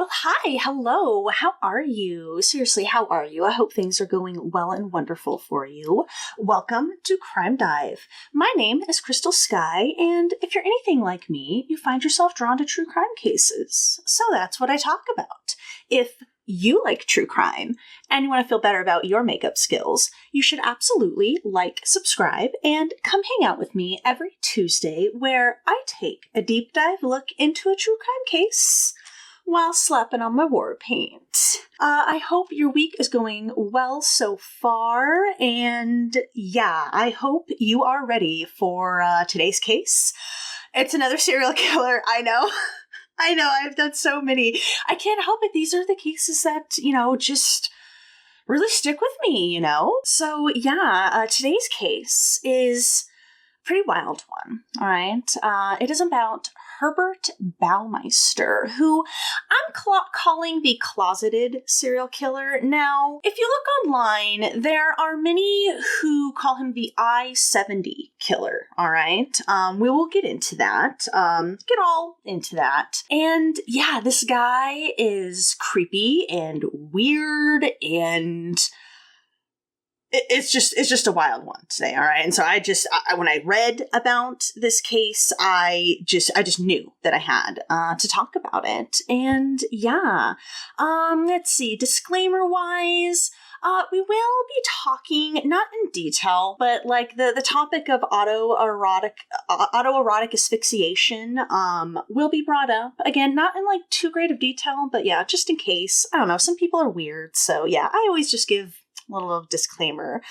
Well, hi, hello, how are you? Seriously, how are you? I hope things are going well and wonderful for you. Welcome to Crime Dive. My name is Crystal Sky, and if you're anything like me, you find yourself drawn to true crime cases. So that's what I talk about. If you like true crime and you want to feel better about your makeup skills, you should absolutely like, subscribe, and come hang out with me every Tuesday where I take a deep dive look into a true crime case while slapping on my war paint. I hope your week is going well so far, and yeah, I hope you are ready for today's case. It's another serial killer, I know. I know, I've done so many. I can't help it. These are the cases that, just really stick with me, So yeah, today's case is a pretty wild one, all right? It is about Herbert Baumeister, who I'm calling the closeted serial killer. Now, if you look online, there are many who call him the I-70 killer, all right? We will get into that, get all into that. And yeah, this guy is creepy and weird and it's just a wild one today, all right? And so I when I read about this case, I just knew that I had to talk about it. And yeah, let's see, disclaimer-wise, we will be talking, not in detail, but like the topic of autoerotic asphyxiation will be brought up. Again, not in like too great of detail, but yeah, just in case. I don't know, some people are weird, so yeah, I always just give little disclaimer.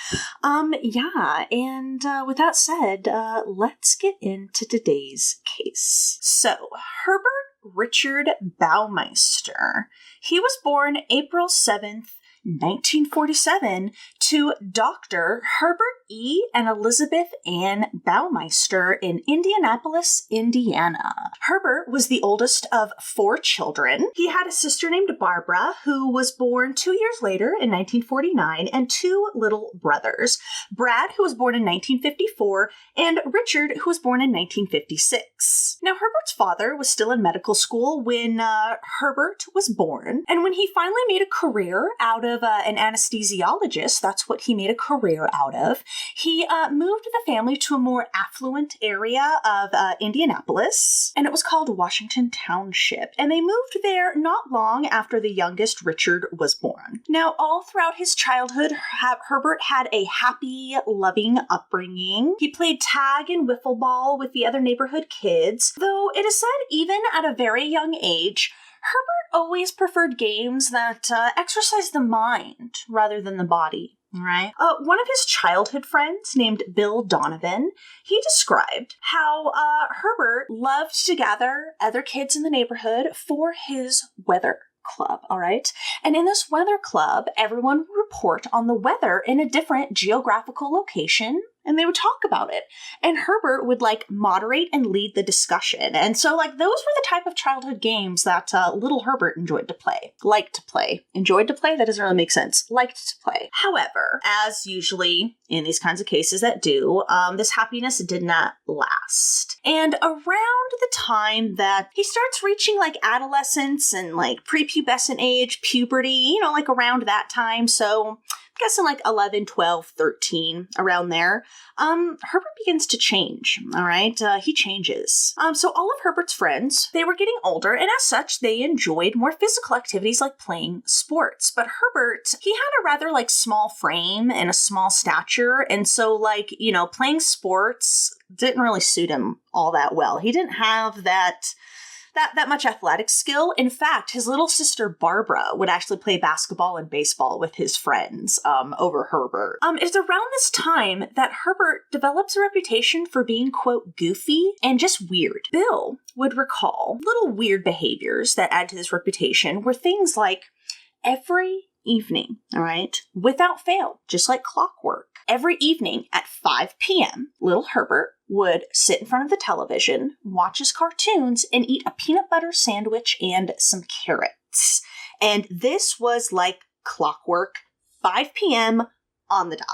Yeah, and with that said, let's get into today's case. So, Herbert Richard Baumeister. He was born April 7th, 1947, to Dr. Herbert E. and Elizabeth Ann Baumeister in Indianapolis, Indiana. Herbert was the oldest of 4 children. He had a sister named Barbara, who was born 2 years later in 1949, and 2 little brothers, Brad, who was born in 1954, and Richard, who was born in 1956. Now, Herbert's father was still in medical school when Herbert was born, and when he finally made a career out of an anesthesiologist, that's what he made a career out of, he moved the family to a more affluent area of Indianapolis, and it was called Washington Township, and they moved there not long after the youngest Richard was born. Now, all throughout his childhood, Herbert had a happy, loving upbringing. He played tag and wiffle ball with the other neighborhood kids, though it is said even at a very young age, Herbert always preferred games that exercise the mind rather than the body. Right. One of his childhood friends named Bill Donovan, he described how Herbert loved to gather other kids in the neighborhood for his weather club, all right? And in this weather club, everyone would report on the weather in a different geographical location, and they would talk about it. And Herbert would moderate and lead the discussion. And so those were the type of childhood games that little Herbert enjoyed to play. Liked to play. Enjoyed to play? That doesn't really make sense. Liked to play. However, as usually in these kinds of cases that do, this happiness did not last. And around the time that he starts reaching adolescence and prepubescent age, puberty, around that time, so I guess in 11, 12, 13, around there, Herbert begins to change, all right? He changes. So all of Herbert's friends, they were getting older, and as such, they enjoyed more physical activities like playing sports. But Herbert, he had a rather small frame and a small stature, and so playing sports didn't really suit him all that well. He didn't have that much athletic skill. In fact, his little sister Barbara would actually play basketball and baseball with his friends over Herbert. It's around this time that Herbert develops a reputation for being, quote, goofy and just weird. Bill would recall little weird behaviors that add to this reputation were things like every evening, all right, without fail, just like clockwork, every evening at 5 p.m., little Herbert would sit in front of the television, watch his cartoons, and eat a peanut butter sandwich and some carrots. And this was like clockwork, 5 p.m., on the dot.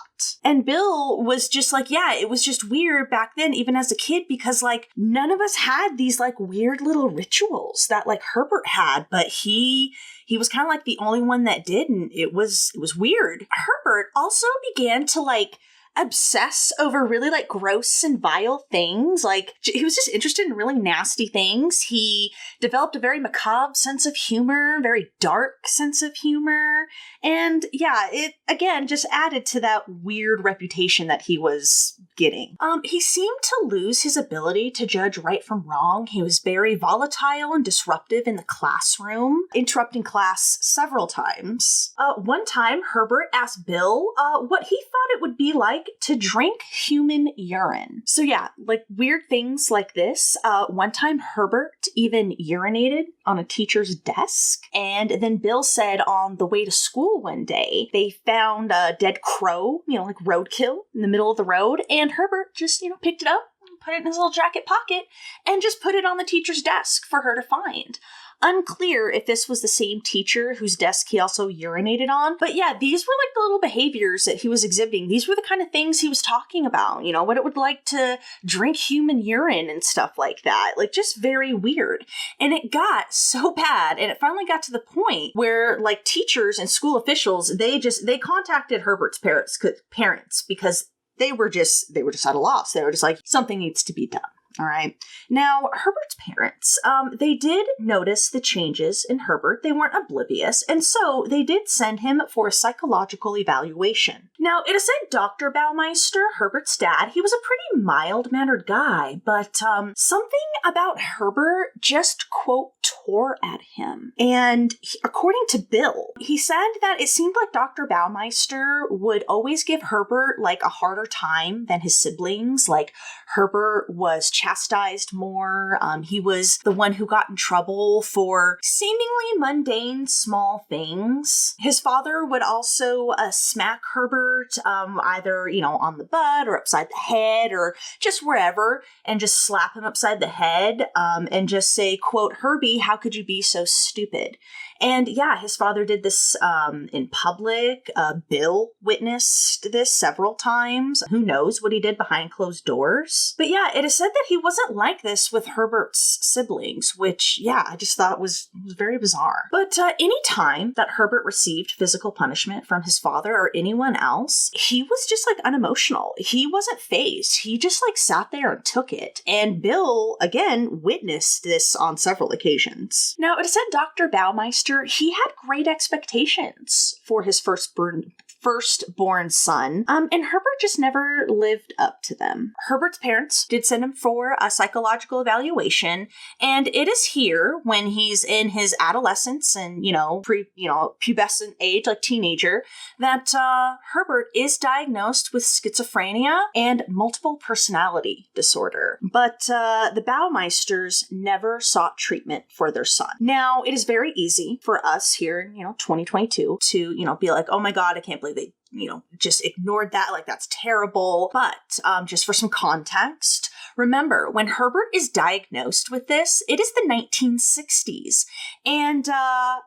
And Bill was just like, yeah, it was just weird back then, even as a kid, because like none of us had these like weird little rituals that like Herbert had, but he was kind of like the only one that didn't. It was weird. Herbert also began to like obsess over really like gross and vile things. Like he was just interested in really nasty things. He developed a very macabre sense of humor, very dark sense of humor. And yeah, it again just added to that weird reputation that he was getting. He seemed to lose his ability to judge right from wrong. He was very volatile and disruptive in the classroom, interrupting class several times. One time, Herbert asked Bill what he thought it would be like to drink human urine. So yeah, like weird things like this. One time Herbert even urinated on a teacher's desk. And then Bill said on the way to school one day, they found a dead crow, like roadkill in the middle of the road. And Herbert just, picked it up, put it in his little jacket pocket, and just put it on the teacher's desk for her to find. Unclear if this was the same teacher whose desk he also urinated on. But yeah, these were like the little behaviors that he was exhibiting. These were the kind of things he was talking about, what it would like to drink human urine and stuff like that. Like just very weird. And it got so bad. And it finally got to the point where like teachers and school officials, they contacted Herbert's parents because they were just at a loss. They were just like, something needs to be done. All right. Now, Herbert's parents, they did notice the changes in Herbert. They weren't oblivious, and so they did send him for a psychological evaluation. Now, it is said Dr. Baumeister, Herbert's dad, he was a pretty mild-mannered guy, but something about Herbert just, quote, tore at him. And according to Bill, he said that it seemed like Dr. Baumeister would always give Herbert, like, a harder time than his siblings. Like, Herbert was chastised more. He was the one who got in trouble for seemingly mundane small things. His father would also smack Herbert either, on the butt or upside the head or just wherever, and just slap him upside the head and just say, quote, "Herbie, how could you be so stupid?" And yeah, his father did this in public. Bill witnessed this several times. Who knows what he did behind closed doors? But yeah, it is said that he wasn't like this with Herbert's siblings, which, yeah, I just thought was very bizarre. But any time that Herbert received physical punishment from his father or anyone else, he was just like unemotional. He wasn't fazed. He just like sat there and took it. And Bill, again, witnessed this on several occasions. Now, it is said Dr. Baumeister, he had great expectations for his firstborn son, and Herbert just never lived up to them. Herbert's parents did send him for a psychological evaluation, and it is here when he's in his adolescence and, pubescent age, like teenager, that Herbert is diagnosed with schizophrenia and multiple personality disorder. But the Baumeisters never sought treatment for their son. Now, it is very easy for us here in, 2022 to, be like, oh my God, I can't believe they, just ignored that. Like, that's terrible. But just for some context, remember, when Herbert is diagnosed with this, it is the 1960s. And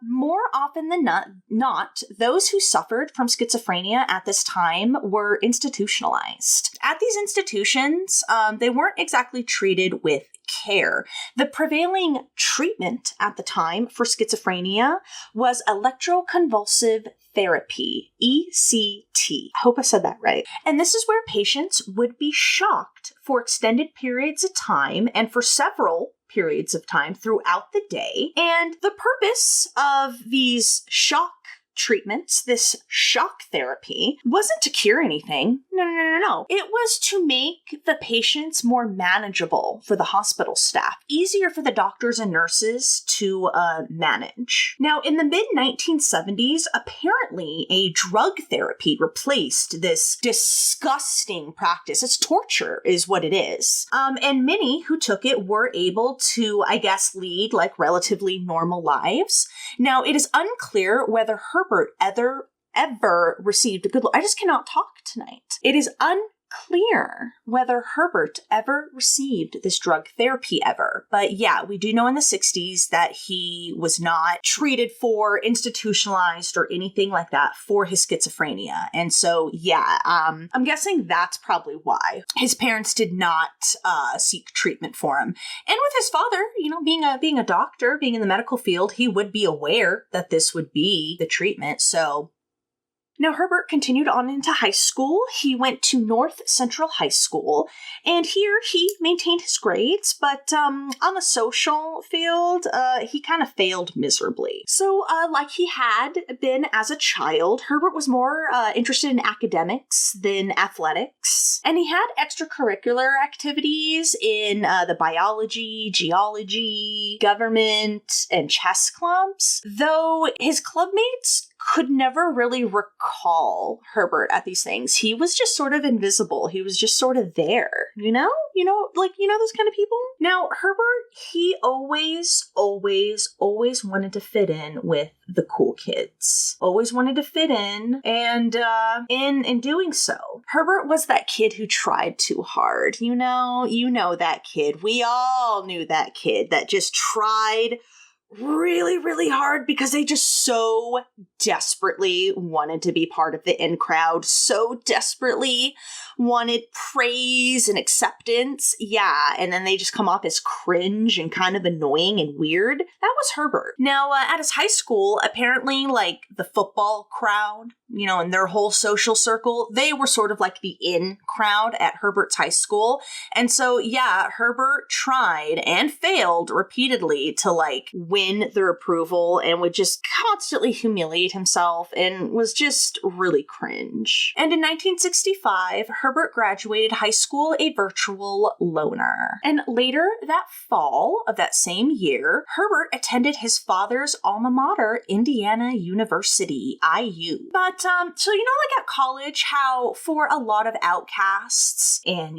more often than not, those who suffered from schizophrenia at this time were institutionalized. At these institutions, they weren't exactly treated with care. The prevailing treatment at the time for schizophrenia was electroconvulsive therapy, ECT. I hope I said that right. And this is where patients would be shocked for extended periods of time and for several periods of time throughout the day. And the purpose of these shock treatments, this shock therapy, wasn't to cure anything. No. It was to make the patients more manageable for the hospital staff, easier for the doctors and nurses to manage. Now, in the mid-1970s, apparently a drug therapy replaced this disgusting practice. It's torture is what it is. And many who took it were able to, I guess, lead like relatively normal lives. Now, it is unclear whether Herbert ever received a good look. I just cannot talk tonight. It is clear whether Herbert ever received this drug therapy ever. But yeah, we do know in the 60s that he was not treated for, institutionalized, or anything like that for his schizophrenia. And so, yeah, I'm guessing that's probably why his parents did not seek treatment for him. And with his father, being a doctor, being in the medical field, he would be aware that this would be the treatment. So now, Herbert continued on into high school. He went to North Central High School, and here he maintained his grades, but on the social field, he kind of failed miserably. So, like he had been as a child, Herbert was more interested in academics than athletics, and he had extracurricular activities in the biology, geology, government, and chess clubs, though his clubmates could never really recall Herbert at these things. He was just sort of invisible. He was just sort of there, those kind of people. Now, Herbert, he always wanted to fit in with the cool kids. Always wanted to fit in, and in doing so, Herbert was that kid who tried too hard. You know that kid. We all knew that kid that just tried really, really hard because they just so desperately wanted to be part of the in crowd, so desperately wanted praise and acceptance. Yeah, and then they just come off as cringe and kind of annoying and weird. That was Herbert. Now, at his high school, apparently, like, the football crowd, and their whole social circle, they were sort of like the in crowd at Herbert's high school. And so, yeah, Herbert tried and failed repeatedly to, win their approval and would just constantly humiliate himself and was just really cringe. And in 1965, Herbert graduated high school a virtual loner. And later that fall of that same year, Herbert attended his father's alma mater, Indiana University, IU. But, so at college, how for a lot of outcasts and,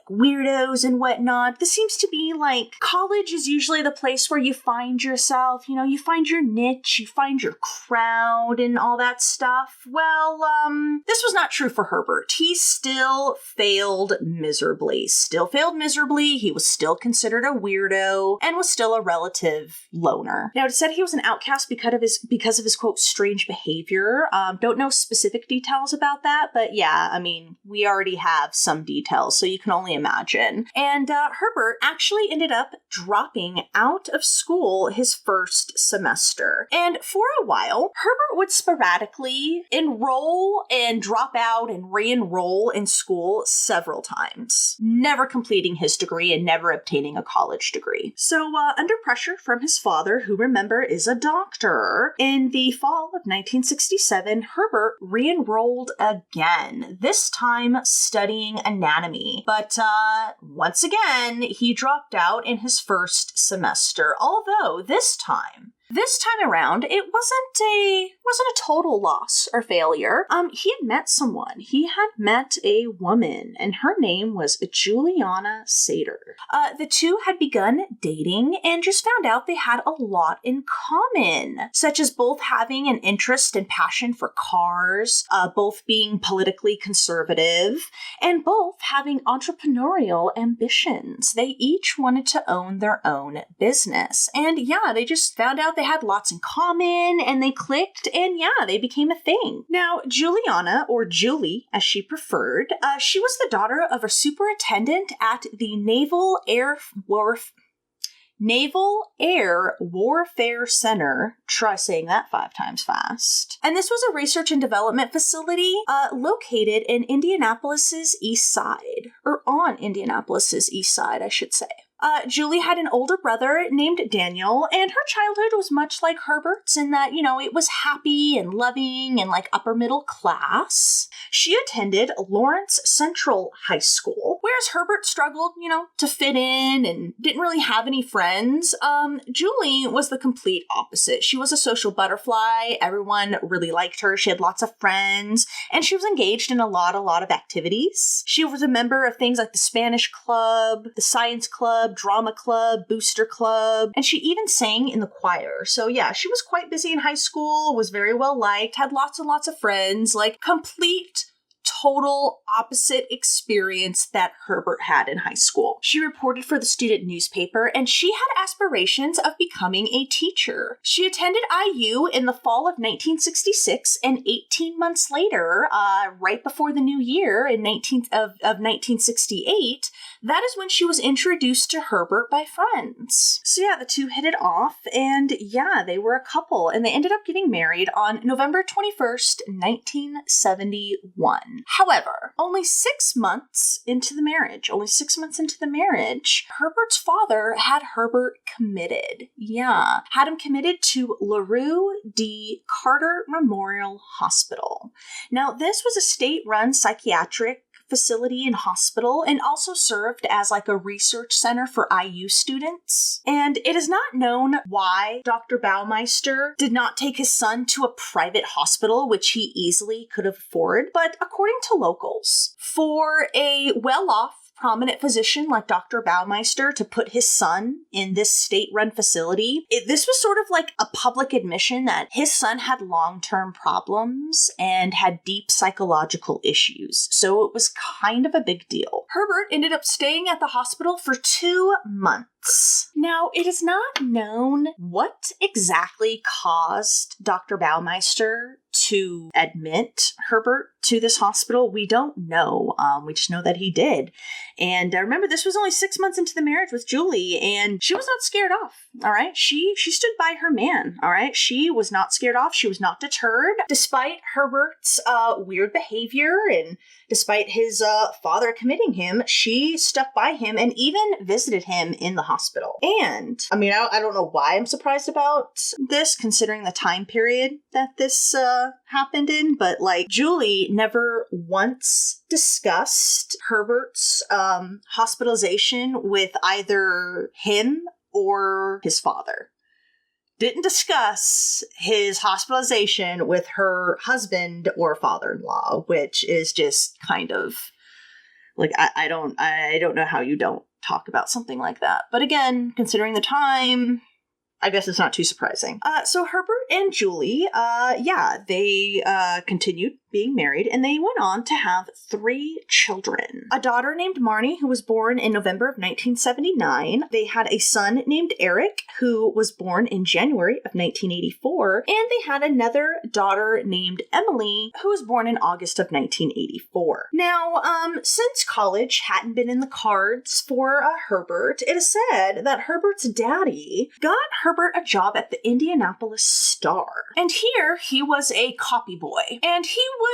weirdos and whatnot, this seems to be college is usually the place where you find yourself, you find your niche, you find your crowd and all that stuff. Well, this was not true for Herbert. He still failed miserably. He was still considered a weirdo and was still a relative loner. Now, it said he was an outcast because of his quote, strange behavior. Don't know specific details about that, but yeah, we already have some details, so you can only imagine. And Herbert actually ended up dropping out of school his first semester. And for a while, Herbert would sporadically enroll and drop out and re-enroll in school several times, never completing his degree and never obtaining a college degree. So, under pressure from his father, who remember is a doctor, in the fall of 1967, Herbert re-enrolled again, this time studying anatomy. But once again, he dropped out in his first semester, although this time around, it wasn't a total loss or failure. He had met someone. He had met a woman, and her name was Juliana Sater. The two had begun dating and just found out they had a lot in common, such as both having an interest and passion for cars, both being politically conservative, and both having entrepreneurial ambitions. They each wanted to own their own business. And yeah, they just found out they had lots in common, and they clicked, and yeah, they became a thing. Now, Juliana, or Julie as she preferred, she was the daughter of a superintendent at the Naval Air Warfare Center. Try saying that 5 times fast. And this was a research and development facility located in Indianapolis's east side, or on Indianapolis's east side, I should say. Julie had an older brother named Daniel, and her childhood was much like Herbert's in that, it was happy and loving and upper middle class. She attended Lawrence Central High School, whereas Herbert struggled, to fit in and didn't really have any friends. Julie was the complete opposite. She was a social butterfly. Everyone really liked her. She had lots of friends, and she was engaged in a lot of activities. She was a member of things like the Spanish Club, the Science Club, Drama Club, Booster Club, and she even sang in the choir. So yeah, she was quite busy in high school, was very well liked, had lots and lots of friends, complete total opposite experience that Herbert had in high school. She reported for the student newspaper, and she had aspirations of becoming a teacher. She attended IU in the fall of 1966, and 18 months later, right before the new year of 1968, that is when she was introduced to Herbert by friends. So yeah, the two hit it off, and yeah, they were a couple, and they ended up getting married on November 21st, 1971. However, only 6 months into the marriage, Herbert's father had Herbert committed. Yeah, had him committed to LaRue D. Carter Memorial Hospital. Now, this was a state-run psychiatric facility and hospital, and also served as like a research center for IU students. And it is not known why Dr. Baumeister did not take his son to a private hospital, which he easily could afford, but according to locals, for a well-off prominent physician like Dr. Baumeister to put his son in this state-run facility, this was sort of like a public admission that his son had long-term problems and had deep psychological issues. So it was kind of a big deal. Herbert ended up staying at the hospital for 2 months. Now, it is not known what exactly caused Dr. Baumeister to admit Herbert to this hospital. We don't know. We just know that he did. And remember, this was only 6 months into the marriage with Julie, and she was not scared off, all right? She stood by her man, all right? She was not scared off. She was not deterred. Despite Herbert's weird behavior and despite his father committing him, she stuck by him and even visited him in the hospital. And, I mean, I don't know why I'm surprised about this, considering the time period that this happened in, but like, Julie never once discussed Herbert's hospitalization with either him or his father. Didn't discuss his hospitalization with her husband or father-in-law, which is just kind of like, I don't know how you don't talk about something like that. But again, considering the time, I guess it's not too surprising. So Herbert and Julie, they continued being married, and they went on to have 3 children. A daughter named Marnie, who was born in November of 1979. They had a son named Eric, who was born in January of 1984. And they had another daughter named Emily, who was born in August of 1984. Now, since college hadn't been in the cards for Herbert, it is said that Herbert's daddy got Herbert a job at the Indianapolis Star. And here, he was a copy boy. And he would,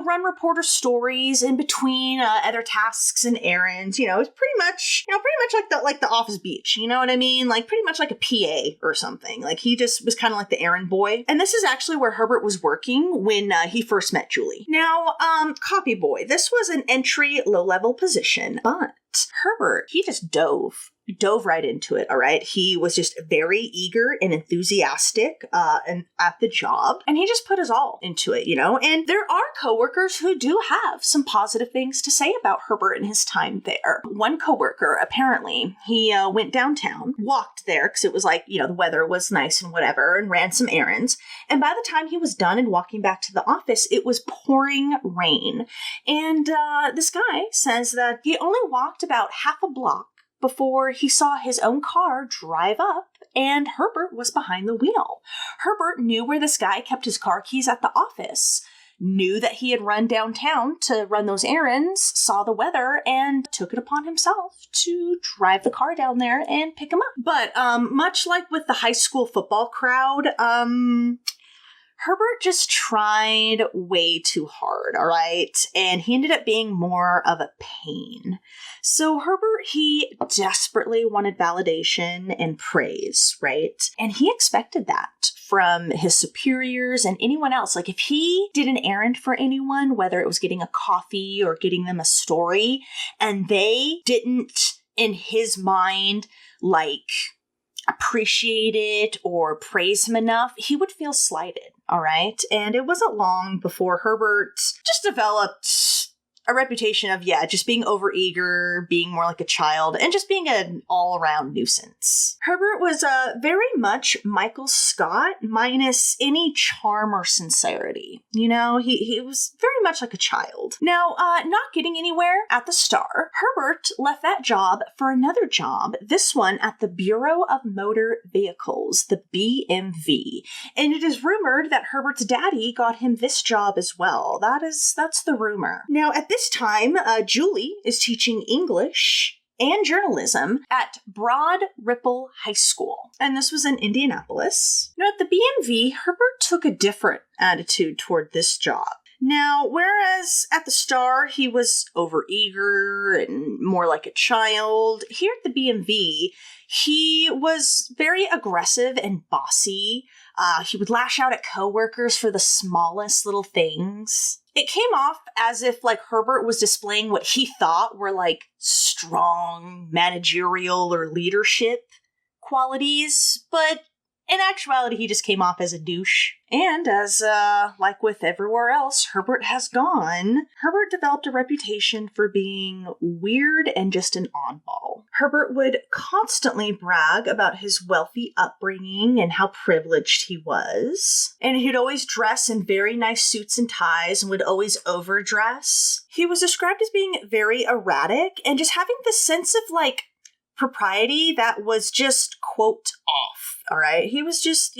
run reporter stories in between other tasks and errands. It's pretty much like the office beach. You know what I mean? Like pretty much like a PA or something. Like he just was kind of like the errand boy. And this is actually where Herbert was working when he first met Julie. Now, copy boy. This was an entry low-level position, but Herbert, he just dove right into it, all right? He was just very eager and enthusiastic and at the job, and he just put his all into it, And there are coworkers who do have some positive things to say about Herbert and his time there. One coworker, apparently, he went downtown, walked there, because it was like, the weather was nice and whatever, and ran some errands. And by the time he was done and walking back to the office, it was pouring rain. And this guy says that he only walked about half a block before he saw his own car drive up, and Herbert was behind the wheel. Herbert knew where this guy kept his car keys at the office, knew that he had run downtown to run those errands, saw the weather, and took it upon himself to drive the car down there and pick him up. But much like with the high school football crowd, Herbert just tried way too hard, all right? And he ended up being more of a pain. So Herbert, he desperately wanted validation and praise, right? And he expected that from his superiors and anyone else. Like if he did an errand for anyone, whether it was getting a coffee or getting them a story, and they didn't, in his mind, like appreciate it or praise him enough, he would feel slighted, all right? And it wasn't long before Herbert just developed a reputation of, just being overeager, being more like a child, and just being an all-around nuisance. Herbert was very much Michael Scott, minus any charm or sincerity. You know, he was very much like a child. Now, not getting anywhere at the Star, Herbert left that job for another job, this one at the Bureau of Motor Vehicles, the BMV. And it is rumored that Herbert's daddy got him this job as well. That's the rumor. Now, at this time, Julie is teaching English and journalism at Broad Ripple High School. And this was in Indianapolis. Now, at the BMV, Herbert took a different attitude toward this job. Now, whereas at the Star, he was overeager and more like a child, here at the BMV, he was very aggressive and bossy. He would lash out at coworkers for the smallest little things. It came off as if, like, Herbert was displaying what he thought were, like, strong managerial or leadership qualities, but in actuality, he just came off as a douche. And as, like with everywhere else, Herbert has gone, Herbert developed a reputation for being weird and just an oddball. Herbert would constantly brag about his wealthy upbringing and how privileged he was. And he'd always dress in very nice suits and ties and would always overdress. He was described as being very erratic and just having this sense of, like, propriety that was just, quote, off, all right? He was just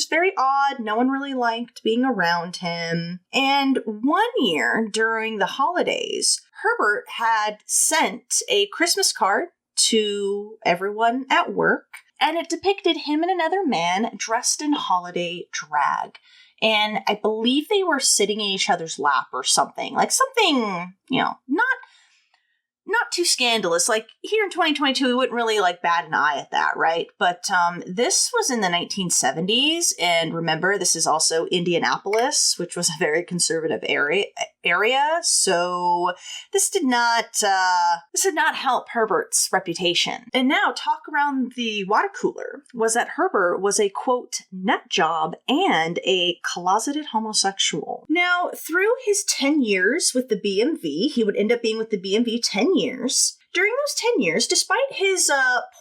very odd. No one really liked being around him. And one year during the holidays, Herbert had sent a Christmas card to everyone at work, and it depicted him and another man dressed in holiday drag. And I believe they were sitting in each other's lap or something, like something, not too scandalous. Like, here in 2022, we wouldn't really, like, bat an eye at that, right? But this was in the 1970s, and remember, this is also Indianapolis, which was a very conservative area, so this did not help Herbert's reputation. And now, talk around the water cooler was that Herbert was a, quote, nut job and a closeted homosexual. Now, through his 10 years with the BMV, he would end up being with the BMV 10 years. During those 10 years, despite his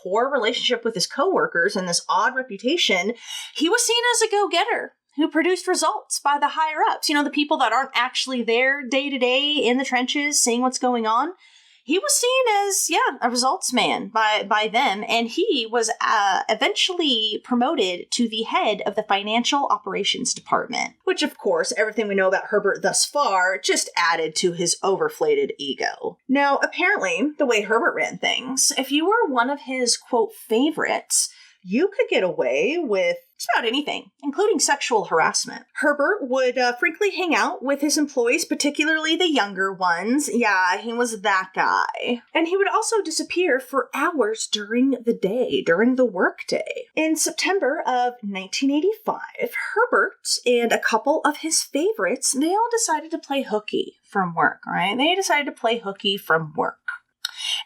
poor relationship with his coworkers and this odd reputation, he was seen as a go-getter who produced results by the higher-ups. The people that aren't actually there day to day in the trenches seeing what's going on. He was seen as, a results man by them, and he was eventually promoted to the head of the financial operations department, which, of course, everything we know about Herbert thus far just added to his overflated ego. Now, apparently, the way Herbert ran things, if you were one of his, quote, favorites, you could get away with just about anything, including sexual harassment. Herbert would frankly hang out with his employees, particularly the younger ones. Yeah, he was that guy. And he would also disappear for hours during the day, during the workday. In September of 1985, Herbert and a couple of his favorites, they all decided to play hooky from work, right? They decided to play hooky from work.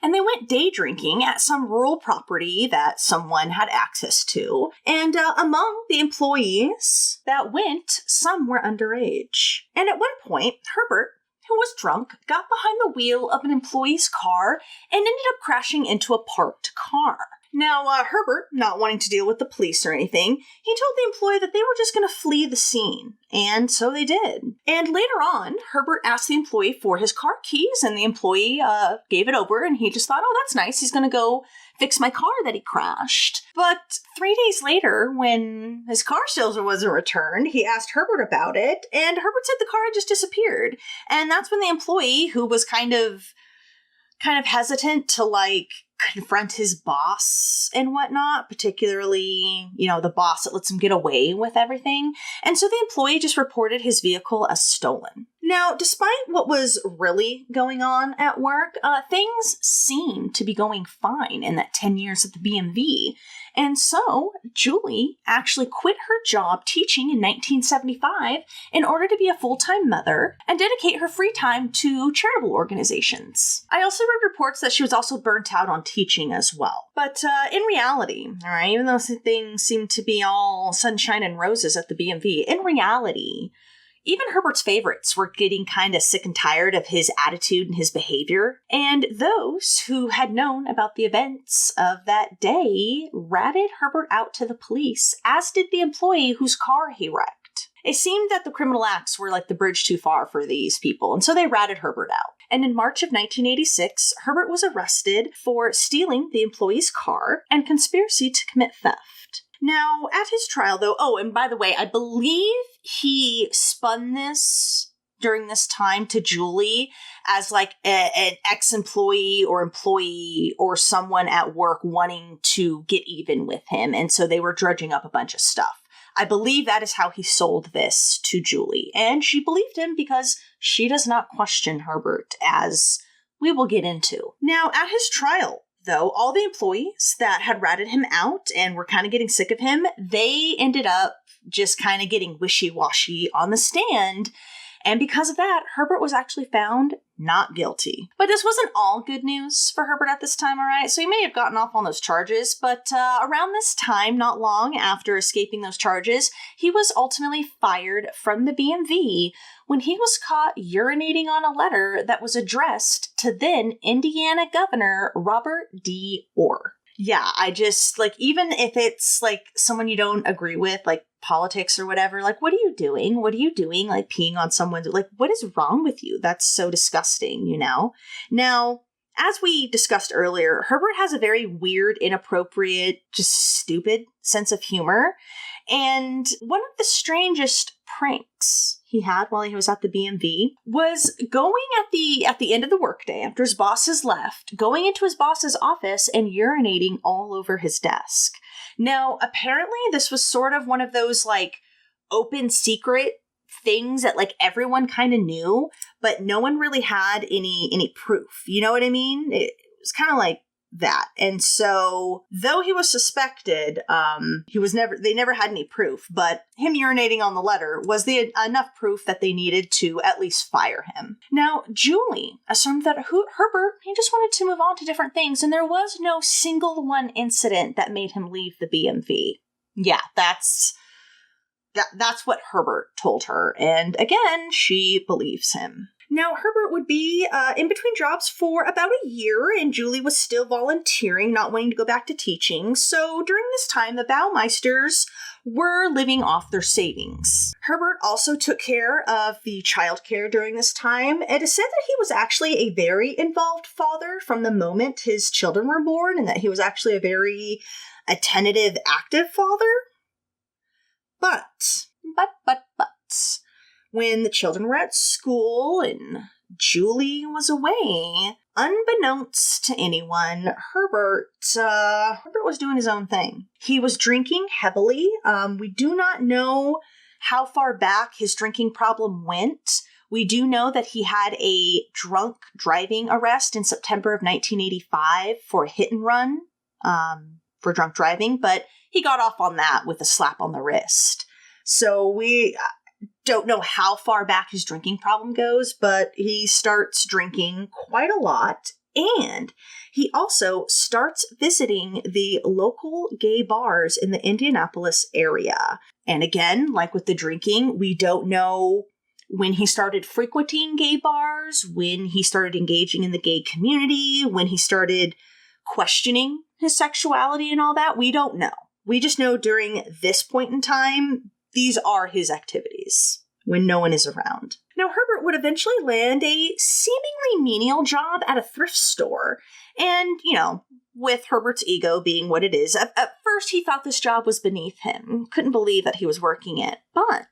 And they went day drinking at some rural property that someone had access to. And among the employees that went, some were underage. And at one point, Herbert, who was drunk, got behind the wheel of an employee's car and ended up crashing into a parked car. Now, Herbert, not wanting to deal with the police or anything, he told the employee that they were just going to flee the scene. And so they did. And later on, Herbert asked the employee for his car keys, and the employee gave it over, and he just thought, oh, that's nice. He's going to go fix my car that he crashed. But 3 days later, when his car still wasn't returned, he asked Herbert about it, and Herbert said the car had just disappeared. And that's when the employee, who was kind of hesitant to, like, confront his boss and whatnot, particularly, the boss that lets him get away with everything. And so the employee just reported his vehicle as stolen. Now, despite what was really going on at work, things seemed to be going fine in that 10 years at the BMV. And so Julie actually quit her job teaching in 1975 in order to be a full-time mother and dedicate her free time to charitable organizations. I also read reports that she was also burnt out on teaching as well. But in reality, all right, even though things seem to be all sunshine and roses at the BMV, in reality, Even Herbert's favorites were getting kind of sick and tired of his attitude and his behavior, and those who had known about the events of that day ratted Herbert out to the police, as did the employee whose car he wrecked. It seemed that the criminal acts were like the bridge too far for these people, and so they ratted Herbert out. And in March of 1986, Herbert was arrested for stealing the employee's car and conspiracy to commit theft. Now, at his trial, though, and by the way, I believe he spun this during this time to Julie as like an ex-employee or employee or someone at work wanting to get even with him. And so they were dredging up a bunch of stuff. I believe that is how he sold this to Julie. And she believed him because she does not question Herbert, as we will get into. Now, at his trial, though, all the employees that had ratted him out and were kind of getting sick of him, they ended up just kind of getting wishy-washy on the stand. And because of that, Herbert was actually found not guilty. But this wasn't all good news for Herbert at this time, all right? So he may have gotten off on those charges, but around this time, not long after escaping those charges, he was ultimately fired from the BMV when he was caught urinating on a letter that was addressed to then Indiana Governor Robert D. Orr. Yeah, I just, like, even if it's, like, someone you don't agree with, like, politics or whatever, like, what are you doing? What are you doing? Like, peeing on someone? Like, what is wrong with you? That's so disgusting, you know? Now, as we discussed earlier, Herbert has a very weird, inappropriate, just stupid sense of humor. And one of the strangest pranks he had while he was at the BMV was going at the end of the workday after his bosses left, going into his boss's office and urinating all over his desk. Now, apparently this was sort of one of those like open secret things that like everyone kind of knew, but no one really had any proof. You know what I mean? It was kind of like that. And so, though he was suspected, they never had any proof, but him urinating on the letter was enough proof that they needed to at least fire him. Now, Julie assumed that Herbert, he just wanted to move on to different things, and there was no single one incident that made him leave the BMV. Yeah, that's what Herbert told her, and again, she believes him. Now, Herbert would be in between jobs for about a year, and Julie was still volunteering, not wanting to go back to teaching. So during this time, the Baumeisters were living off their savings. Herbert also took care of the childcare during this time. It is said that he was actually a very involved father from the moment his children were born, and that he was actually a very attentive, active father. But, when the children were at school and Julie was away, unbeknownst to anyone, Herbert was doing his own thing. He was drinking heavily. We do not know how far back his drinking problem went. We do know that he had a drunk driving arrest in September of 1985 for a hit and run for drunk driving, but he got off on that with a slap on the wrist. So we don't know how far back his drinking problem goes, but he starts drinking quite a lot, and he also starts visiting the local gay bars in the Indianapolis area. And again, like with the drinking, we don't know when he started frequenting gay bars, when he started engaging in the gay community, when he started questioning his sexuality and all that. We don't know. We just know during this point in time, these are his activities when no one is around. Now, Herbert would eventually land a seemingly menial job at a thrift store. And, you know, with Herbert's ego being what it is, at first he thought this job was beneath him. Couldn't believe that he was working it. But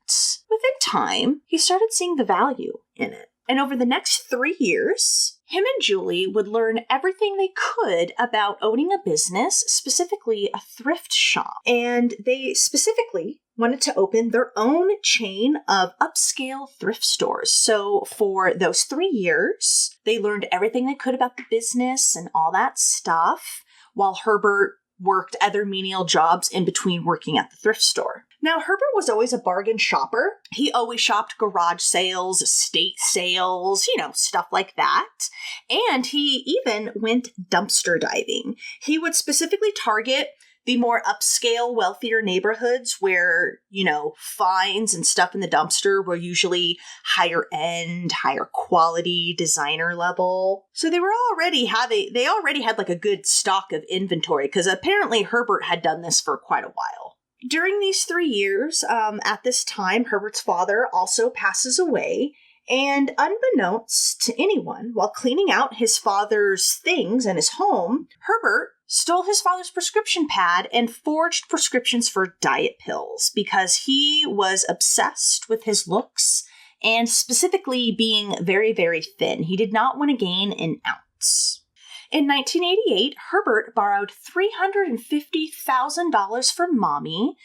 within time, he started seeing the value in it. And over the next 3 years, him and Julie would learn everything they could about owning a business, specifically a thrift shop. And they specifically wanted to open their own chain of upscale thrift stores. So for those 3 years, they learned everything they could about the business and all that stuff, while Herbert worked other menial jobs in between working at the thrift store. Now, Herbert was always a bargain shopper. He always shopped garage sales, estate sales, you know, stuff like that. And he even went dumpster diving. He would specifically target the more upscale, wealthier neighborhoods where, finds and stuff in the dumpster were usually higher end, higher quality, designer level. So they already had like a good stock of inventory because apparently Herbert had done this for quite a while. During these 3 years, at this time, Herbert's father also passes away. And unbeknownst to anyone, while cleaning out his father's things in his home, Herbert stole his father's prescription pad and forged prescriptions for diet pills because he was obsessed with his looks and specifically being very, very thin. He did not want to gain an ounce. In 1988, Herbert borrowed $350,000 from Mommy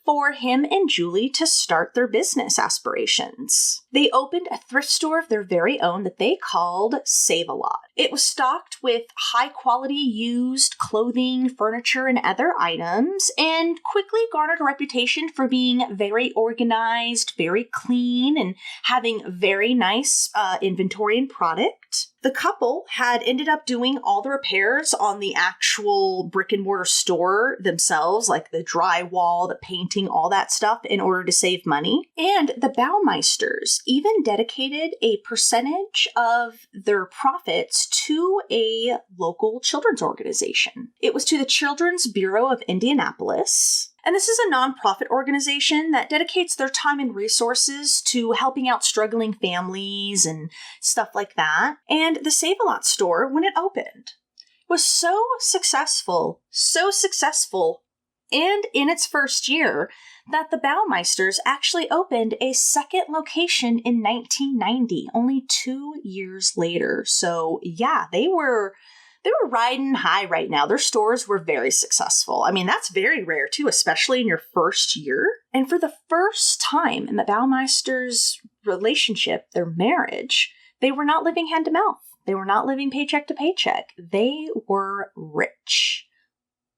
for him and Julie to start their business aspirations. They opened a thrift store of their very own that they called Save-A-Lot. It was stocked with high-quality used clothing, furniture, and other items, and quickly garnered a reputation for being very organized, very clean, and having very nice inventory and product. The couple had ended up doing all the repairs on the actual brick and mortar store themselves, like the drywall, the painting, all that stuff, in order to save money. And the Baumeisters even dedicated a percentage of their profits to a local children's organization. It was to the Children's Bureau of Indianapolis. And this is a nonprofit organization that dedicates their time and resources to helping out struggling families and stuff like that. And the Save-A-Lot store, when it opened, was so successful, and in its first year, that the Baumeisters actually opened a second location in 1990, only 2 years later. So yeah, they were riding high right now. Their stores were very successful. I mean, that's very rare too, especially in your first year. And for the first time in the Baumeisters' relationship, their marriage, they were not living hand to mouth. They were not living paycheck to paycheck. They were rich.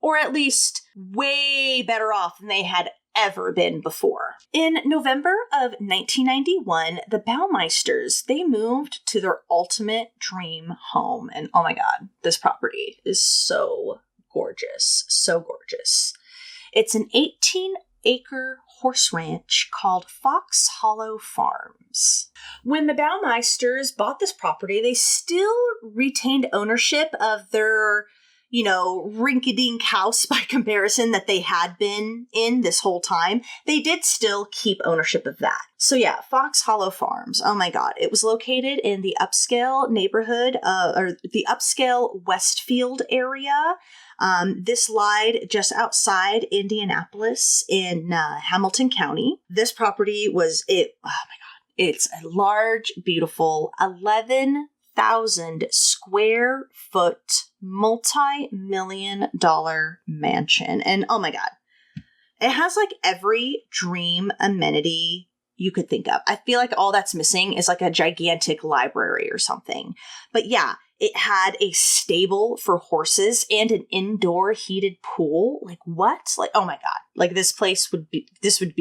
Or at least way better off than they had ever been before. In November of 1991, the Baumeisters, they moved to their ultimate dream home. And oh my God, this property is so gorgeous. So gorgeous. It's an 18-acre horse ranch called Fox Hollow Farms. When the Baumeisters bought this property, they still retained ownership of their rinky-dink house by comparison that they had been in this whole time. They did still keep ownership of that. So yeah, Fox Hollow Farms. Oh my God. It was located in the upscale neighborhood, or the upscale Westfield area. This lied just outside Indianapolis in Hamilton County. This property was, oh my God, it's a large, beautiful 11,000 square foot multi-million-dollar mansion. And oh my God, it has like every dream amenity you could think of. I feel like all that's missing is like a gigantic library or something. But yeah, it had a stable for horses and an indoor heated pool. Like what? Like, oh my God. Like this would be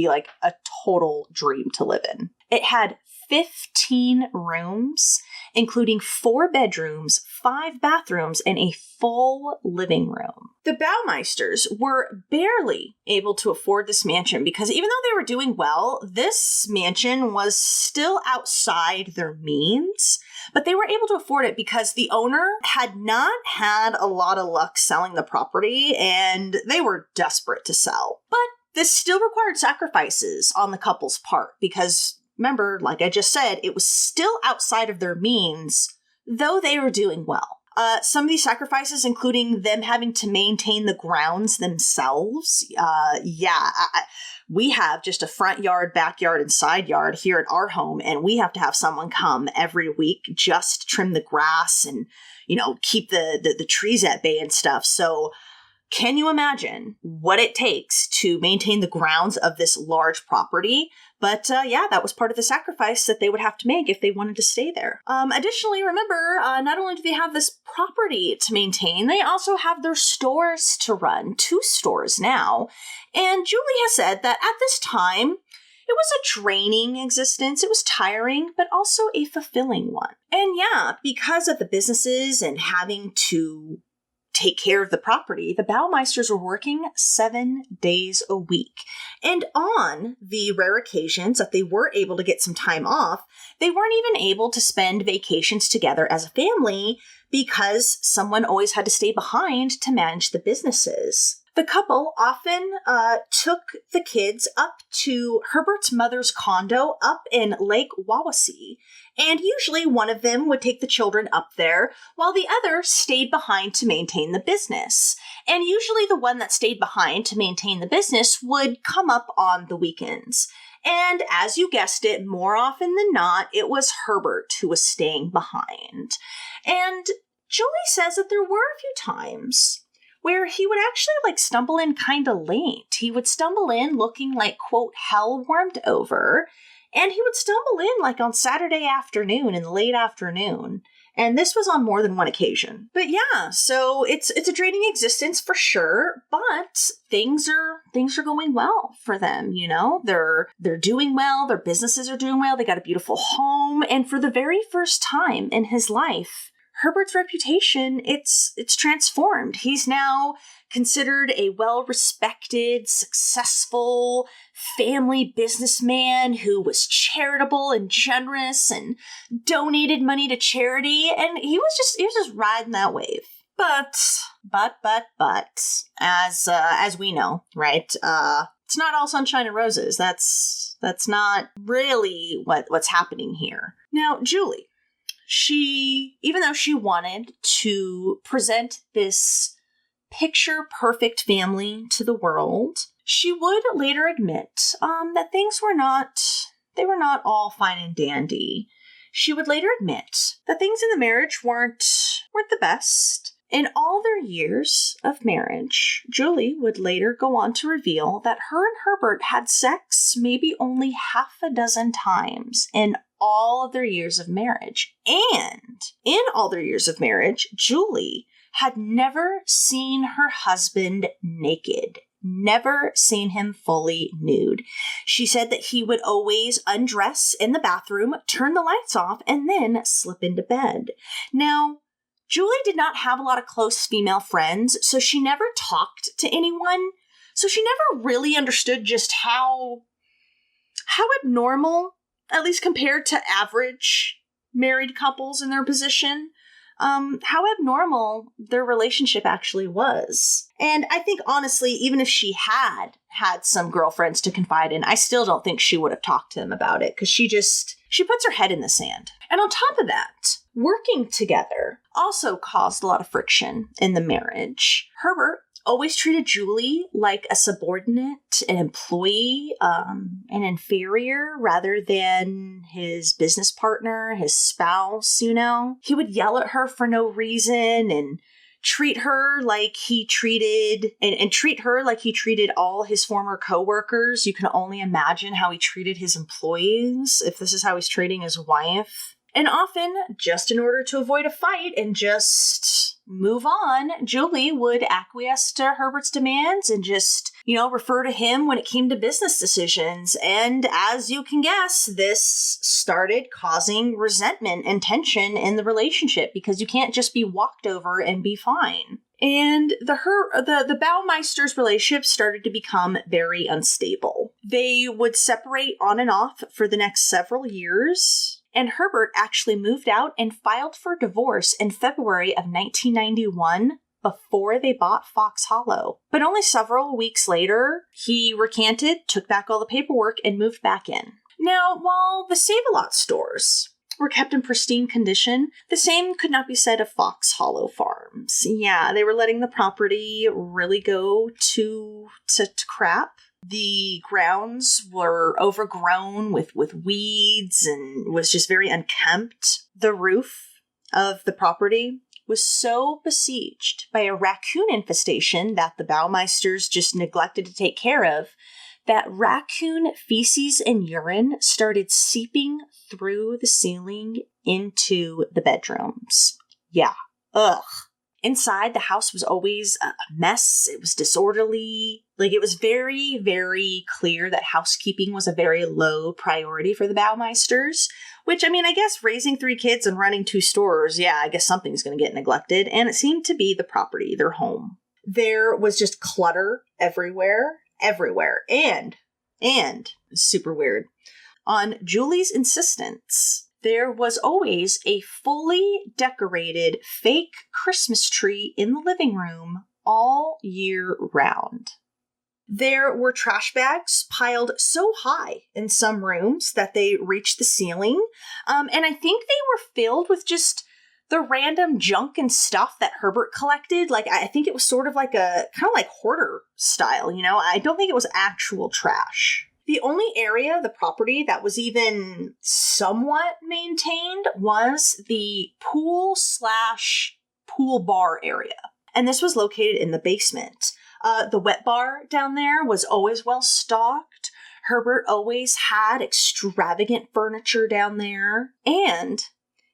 like a total dream to live in. It had 15 rooms, including 4 bedrooms, 5 bathrooms, and a full living room. The Baumeisters were barely able to afford this mansion because even though they were doing well, this mansion was still outside their means, but they were able to afford it because the owner had not had a lot of luck selling the property and they were desperate to sell. But this still required sacrifices on the couple's part because remember, like I just said, it was still outside of their means, though they were doing well. Some of these sacrifices, including them having to maintain the grounds themselves. We have just a front yard, backyard, and side yard here at our home, and we have to have someone come every week just to trim the grass and, keep the trees at bay and stuff. So can you imagine what it takes to maintain the grounds of this large property? But that was part of the sacrifice that they would have to make if they wanted to stay there. Additionally, remember, not only do they have this property to maintain, they also have their stores to run, 2 stores now. And Julie has said that at this time, it was a draining existence. It was tiring, but also a fulfilling one. And yeah, because of the businesses and having to take care of the property, the Baumeisters were working 7 days a week. And on the rare occasions that they were able to get some time off, they weren't even able to spend vacations together as a family because someone always had to stay behind to manage the businesses. The couple often took the kids up to Herbert's mother's condo up in Lake Wawasee, and usually one of them would take the children up there while the other stayed behind to maintain the business. And usually the one that stayed behind to maintain the business would come up on the weekends. And as you guessed it, more often than not, it was Herbert who was staying behind. And Julie says that there were a few times where he would actually stumble in kind of late. He would stumble in looking like, quote, hell warmed over. And he would stumble in on Saturday afternoon, in the late afternoon. And this was on more than one occasion. But yeah, so it's a draining existence for sure, but things are going well for them, They're doing well, their businesses are doing well, they got a beautiful home, and for the very first time in his life, Herbert's reputation, it's transformed. He's now considered a well-respected, successful family businessman who was charitable and generous and donated money to charity, and he was just riding that wave. But as we know, right? It's not all sunshine and roses. That's not really what's happening here. Now, Julie, even though she wanted to present this picture-perfect family to the world, she would later admit that things were not all fine and dandy. She would later admit that things in the marriage weren't the best. In all their years of marriage, Julie would later go on to reveal that her and Herbert had sex maybe only half a dozen times in all of their years of marriage. And in all their years of marriage, Julie had never seen her husband naked, never seen him fully nude. She said that he would always undress in the bathroom, turn the lights off, and then slip into bed. Now, Julie did not have a lot of close female friends, so she never talked to anyone. So she never really understood just how abnormal, at least compared to average married couples in their position, how abnormal their relationship actually was. And I think, honestly, even if she had some girlfriends to confide in, I still don't think she would have talked to them about it, because she puts her head in the sand. And on top of that, working together also caused a lot of friction in the marriage. Herbert always treated Julie like a subordinate, an employee, an inferior, rather than his business partner, his spouse, He would yell at her for no reason and treat her like he treated, and treat her like he treated all his former coworkers. You can only imagine how he treated his employees, if this is how he's treating his wife. And often, just in order to avoid a fight and just move on, Julie would acquiesce to Herbert's demands and just, refer to him when it came to business decisions. And as you can guess, this started causing resentment and tension in the relationship, because you can't just be walked over and be fine. And the Baumeisters' relationship started to become very unstable. They would separate on and off for the next several years. And Herbert actually moved out and filed for divorce in February of 1991 before they bought Fox Hollow. But only several weeks later, he recanted, took back all the paperwork, and moved back in. Now, while the Save-A-Lot stores were kept in pristine condition, the same could not be said of Fox Hollow Farms. Yeah, they were letting the property really go to crap. The grounds were overgrown with weeds and was just very unkempt. The roof of the property was so besieged by a raccoon infestation that the Baumeisters just neglected to take care of, that raccoon feces and urine started seeping through the ceiling into the bedrooms. Yeah. Ugh. Inside, the house was always a mess. It was disorderly. Like, it was very, very clear that housekeeping was a very low priority for the Baumeisters, which, I mean, I guess raising 3 kids and running 2 stores, yeah, I guess something's going to get neglected. And it seemed to be the property, their home. There was just clutter everywhere. And super weird. On Julie's insistence, there was always a fully decorated fake Christmas tree in the living room all year round. There were trash bags piled so high in some rooms that they reached the ceiling. And I think they were filled with just the random junk and stuff that Herbert collected. Like, I think it was sort of like a kind of like hoarder style, you know? I don't think it was actual trash. The only area of the property that was even somewhat maintained was the pool/pool bar area. And this was located in the basement. The wet bar down there was always well stocked. Herbert always had extravagant furniture down there. And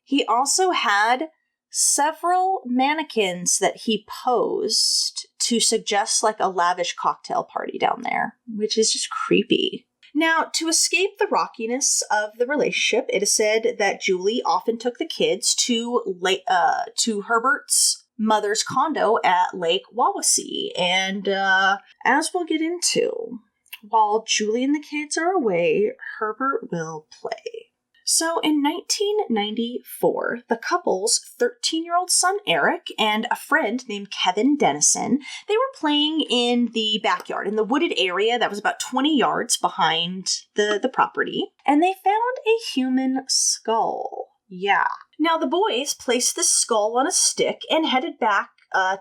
he also had several mannequins that he posed to suggest like a lavish cocktail party down there, which is just creepy. Now, to escape the rockiness of the relationship, it is said that Julie often took the kids to Herbert's mother's condo at Lake Wawasee. And as we'll get into, while Julie and the kids are away, Herbert will play. So in 1994, the couple's 13-year-old son, Eric, and a friend named Kevin Dennison, they were playing in the backyard, in the wooded area that was about 20 yards behind the property, and they found a human skull. Yeah. Now, the boys placed the skull on a stick and headed back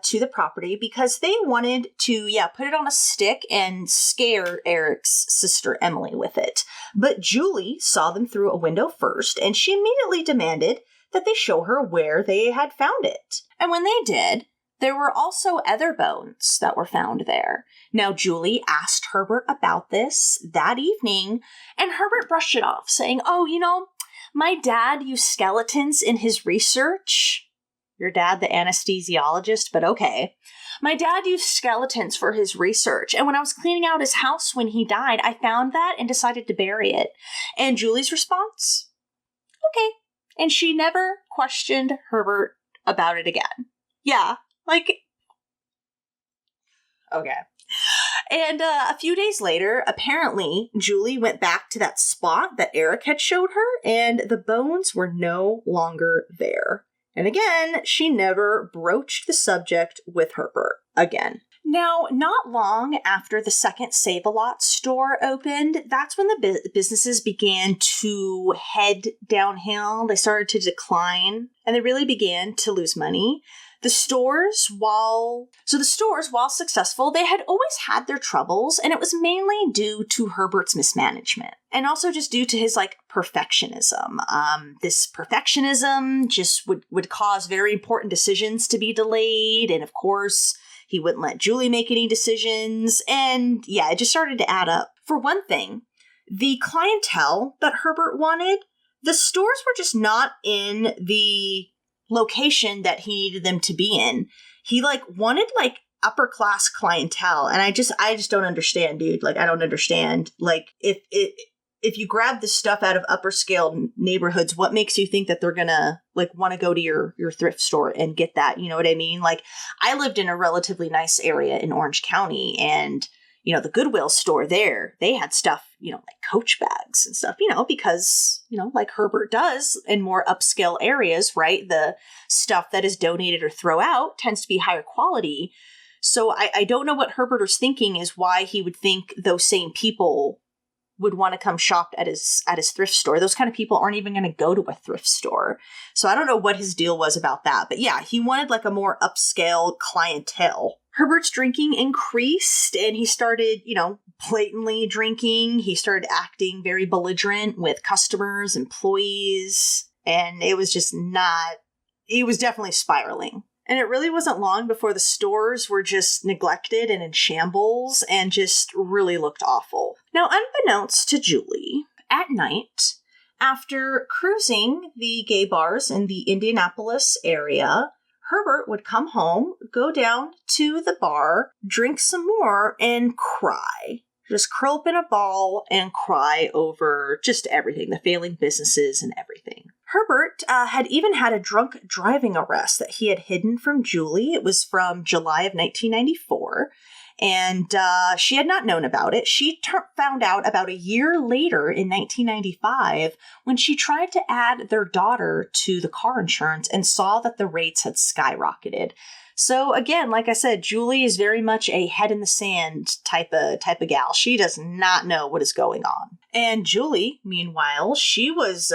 to the property because they wanted to, put it on a stick and scare Eric's sister Emily with it. But Julie saw them through a window first, and she immediately demanded that they show her where they had found it. And when they did, there were also other bones that were found there. Now, Julie asked Herbert about this that evening, and Herbert brushed it off, saying, my dad used skeletons in his research. Your dad, the anesthesiologist, but okay. My dad used skeletons for his research, and when I was cleaning out his house when he died, I found that and decided to bury it. And Julie's response? Okay. And she never questioned Herbert about it again. Yeah, okay. And a few days later, apparently, Julie went back to that spot that Eric had showed her, and the bones were no longer there. And again, she never broached the subject with Herbert again. Now, not long after the second Save-A-Lot store opened, that's when the businesses began to head downhill. They started to decline, and they really began to lose money. The stores, while successful, they had always had their troubles, and it was mainly due to Herbert's mismanagement. And also just due to his, perfectionism. This perfectionism just would cause very important decisions to be delayed, and of course, he wouldn't let Julie make any decisions, and it just started to add up. For one thing, the clientele that Herbert wanted, the stores were just not in the location that he needed them to be in. He wanted upper class clientele, and I just don't understand, dude. I don't understand. If you grab this stuff out of upper scale neighborhoods, what makes you think that they're gonna want to go to your thrift store and get that? You know what I mean? I lived in a relatively nice area in Orange County, and the Goodwill store there, they had stuff, Coach bags and stuff, because, like Herbert does in more upscale areas, right? The stuff that is donated or throw out tends to be higher quality. So I don't know what Herbert was thinking is why he would think those same people would want to come shop at his thrift store. Those kind of people aren't even going to go to a thrift store. So I don't know what his deal was about that. But yeah, he wanted a more upscale clientele. Herbert's drinking increased, and he started, blatantly drinking. He started acting very belligerent with customers, employees, and it was definitely spiraling. And it really wasn't long before the stores were just neglected and in shambles and just really looked awful. Now, unbeknownst to Julie, at night, after cruising the gay bars in the Indianapolis area, Herbert would come home, go down to the bar, drink some more, and cry. Just curl up in a ball and cry over just everything, the failing businesses and everything. Herbert had even had a drunk driving arrest that he had hidden from Julie. It was from July of 1994, and she had not known about it. She found out about a year later in 1995 when she tried to add their daughter to the car insurance and saw that the rates had skyrocketed. So again, like I said, Julie is very much a head in the sand type of gal. She does not know what is going on. And Julie, meanwhile, she was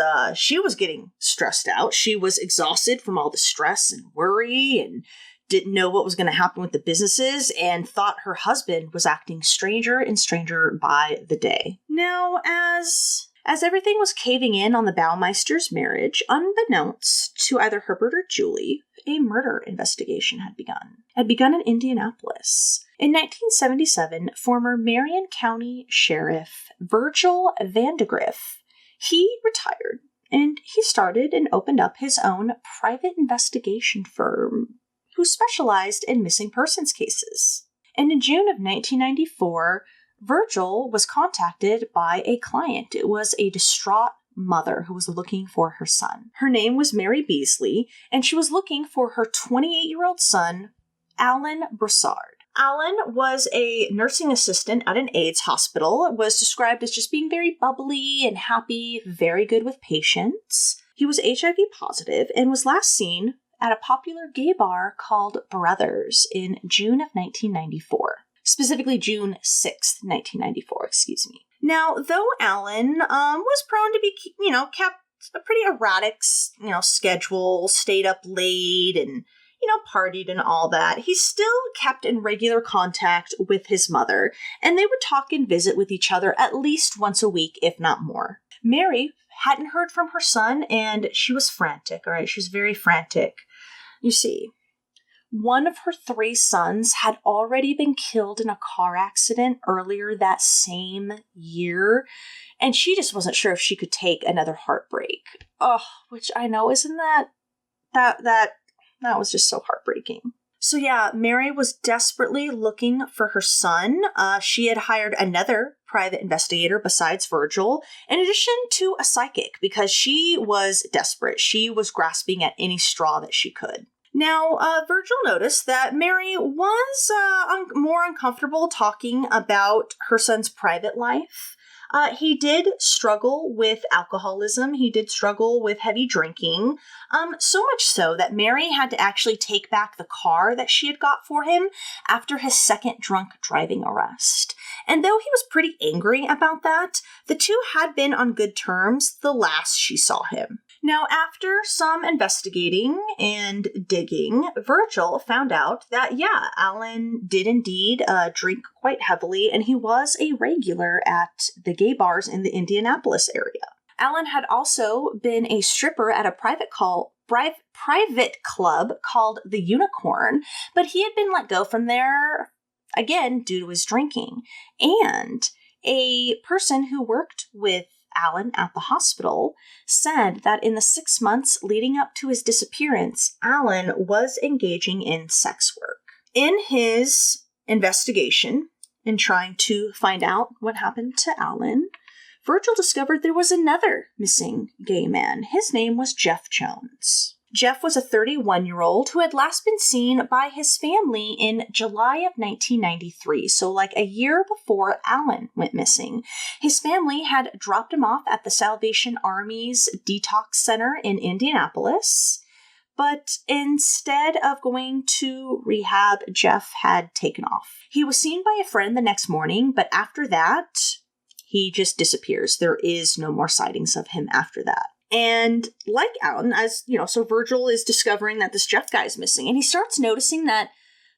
getting stressed out. She was exhausted from all the stress and worry and didn't know what was going to happen with the businesses and thought her husband was acting stranger and stranger by the day. Now, as everything was caving in on the Baumeisters' marriage, unbeknownst to either Herbert or Julie, a murder investigation had begun in Indianapolis. In 1977, former Marion County Sheriff Virgil Vandegrift, he retired, and he started and opened up his own private investigation firm who specialized in missing persons cases. And in June of 1994, Virgil was contacted by a client. It was a distraught mother who was looking for her son. Her name was Mary Beasley, and she was looking for her 28-year-old son, Alan Broussard. Alan was a nursing assistant at an AIDS hospital, was described as just being very bubbly and happy, very good with patients. He was HIV positive and was last seen at a popular gay bar called Brothers in June of 1994. Specifically June 6th, 1994, excuse me. Now, though Alan was prone to be, kept a pretty erratic, schedule, stayed up late and, partied and all that, he still kept in regular contact with his mother, and they would talk and visit with each other at least once a week, if not more. Mary hadn't heard from her son, and she was frantic, all right? She was very frantic. You see, one of her 3 sons had already been killed in a car accident earlier that same year, and she just wasn't sure if she could take another heartbreak. Oh, which I know, isn't that was just so heartbreaking. So yeah, Mary was desperately looking for her son. She had hired another private investigator besides Virgil, in addition to a psychic, because she was desperate. She was grasping at any straw that she could. Now, Virgil noticed that Mary was more uncomfortable talking about her son's private life. He did struggle with alcoholism. He did struggle with heavy drinking, so much so that Mary had to actually take back the car that she had got for him after his second drunk driving arrest. And though he was pretty angry about that, the two had been on good terms the last she saw him. Now, after some investigating and digging, Virgil found out that, Alan did indeed drink quite heavily, and he was a regular at the gay bars in the Indianapolis area. Alan had also been a stripper at a private club called the Unicorn, but he had been let go from there, again, due to his drinking. And a person who worked with Alan at the hospital said that in the 6 months leading up to his disappearance, Alan was engaging in sex work. In his investigation, in trying to find out what happened to Alan, Virgil discovered there was another missing gay man. His name was Jeff Jones. Jeff was a 31-year-old who had last been seen by his family in July of 1993, so like a year before Alan went missing. His family had dropped him off at the Salvation Army's detox center in Indianapolis, but instead of going to rehab, Jeff had taken off. He was seen by a friend the next morning, but after that, he just disappears. There is no more sightings of him after that. And like Alan, so Virgil is discovering that this Jeff guy is missing, and he starts noticing that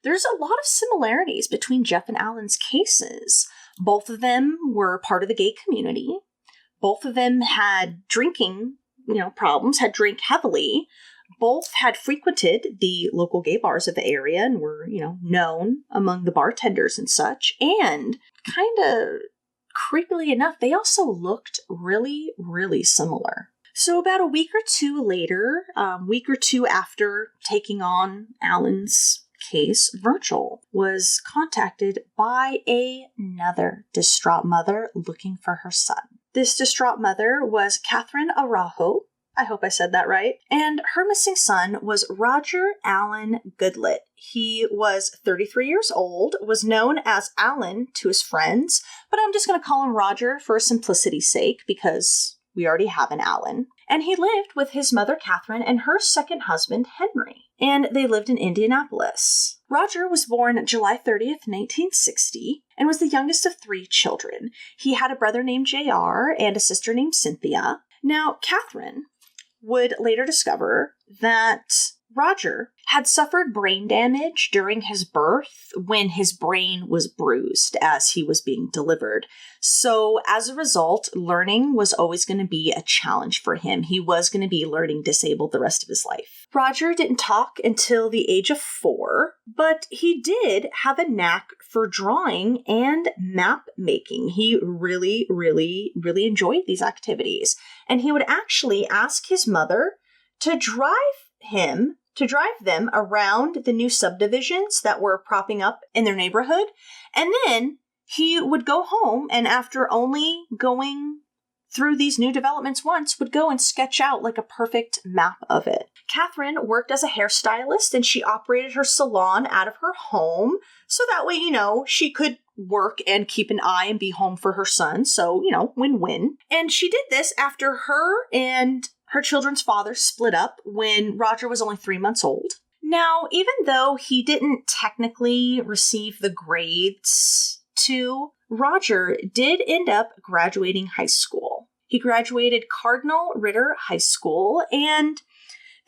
there's a lot of similarities between Jeff and Alan's cases. Both of them were part of the gay community. Both of them had drinking, problems, had drank heavily. Both had frequented the local gay bars of the area and were, known among the bartenders and such. And kind of creepily enough, they also looked really, really similar. So about a week or two later, week or two after taking on Alan's case, Virgil was contacted by another distraught mother looking for her son. This distraught mother was Catherine Araujo. I hope I said that right. And her missing son was Roger Allen Goodlet. He was 33 years old, was known as Alan to his friends, but I'm just going to call him Roger for simplicity's sake because we already have an Alan. And he lived with his mother, Catherine, and her second husband, Henry. And they lived in Indianapolis. Roger was born July 30th, 1960, and was the youngest of 3 children. He had a brother named JR and a sister named Cynthia. Now, Catherine would later discover that Roger had suffered brain damage during his birth when his brain was bruised as he was being delivered. So as a result, learning was always going to be a challenge for him. He was going to be learning disabled the rest of his life. Roger didn't talk until the age of 4, but he did have a knack for drawing and map making. He really, really, really enjoyed these activities. And he would actually ask his mother to drive them around the new subdivisions that were propping up in their neighborhood. And then he would go home and after only going through these new developments once, would go and sketch out like a perfect map of it. Catherine worked as a hairstylist and she operated her salon out of her home. So that way, she could work and keep an eye and be home for her son. So, win-win. And she did this after her and her children's father split up when Roger was only 3 months old. Now, even though he didn't technically receive the grades Roger did end up graduating high school. He graduated Cardinal Ritter High School, and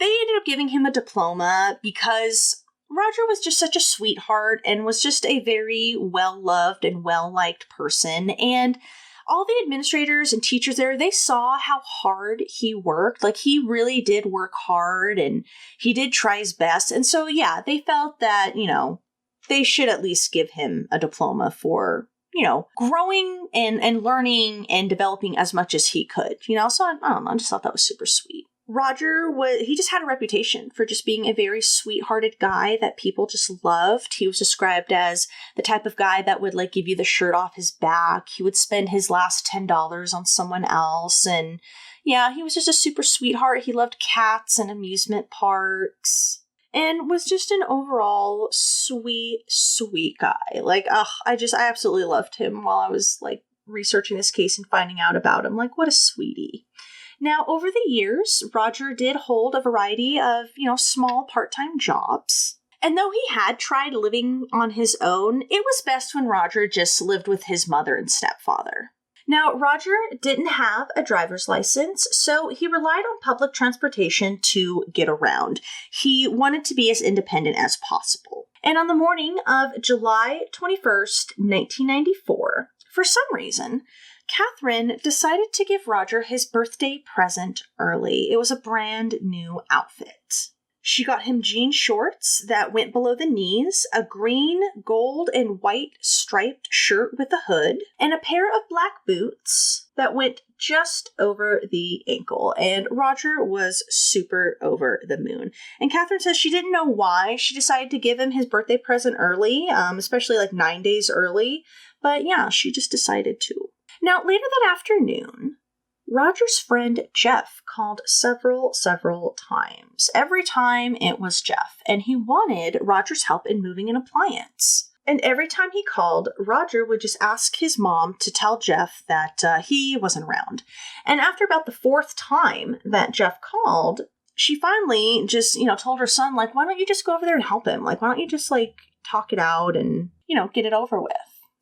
they ended up giving him a diploma because Roger was just such a sweetheart and was just a very well-loved and well-liked person, and all the administrators and teachers there, they saw how hard he worked. Like, he really did work hard, and he did try his best, and so, yeah, they felt that, they should at least give him a diploma for, growing and learning and developing as much as he could, so I don't know, I just thought that was super sweet. Roger he just had a reputation for just being a very sweethearted guy that people just loved. He was described as the type of guy that would give you the shirt off his back. He would spend his last $10 on someone else. And yeah, he was just a super sweetheart. He loved cats and amusement parks. And was just an overall sweet, sweet guy. I absolutely loved him while I was, researching this case and finding out about him. What a sweetie. Now, over the years, Roger did hold a variety of, small part-time jobs. And though he had tried living on his own, it was best when Roger just lived with his mother and stepfather. Now, Roger didn't have a driver's license, so he relied on public transportation to get around. He wanted to be as independent as possible. And on the morning of July 21st, 1994, for some reason, Catherine decided to give Roger his birthday present early. It was a brand new outfit. She got him jean shorts that went below the knees, a green, gold, and white striped shirt with a hood, and a pair of black boots that went just over the ankle. And Roger was super over the moon. And Catherine says she didn't know why she decided to give him his birthday present early, especially 9 days early. But yeah, she just decided to. Now, later that afternoon, Roger's friend Jeff called several times. Every time it was Jeff, and he wanted Roger's help in moving an appliance. And every time he called, Roger would just ask his mom to tell Jeff that he wasn't around. And after about the 4th time that Jeff called, she finally just, told her son, why don't you just go over there and help him? Why don't you just, talk it out and, get it over with?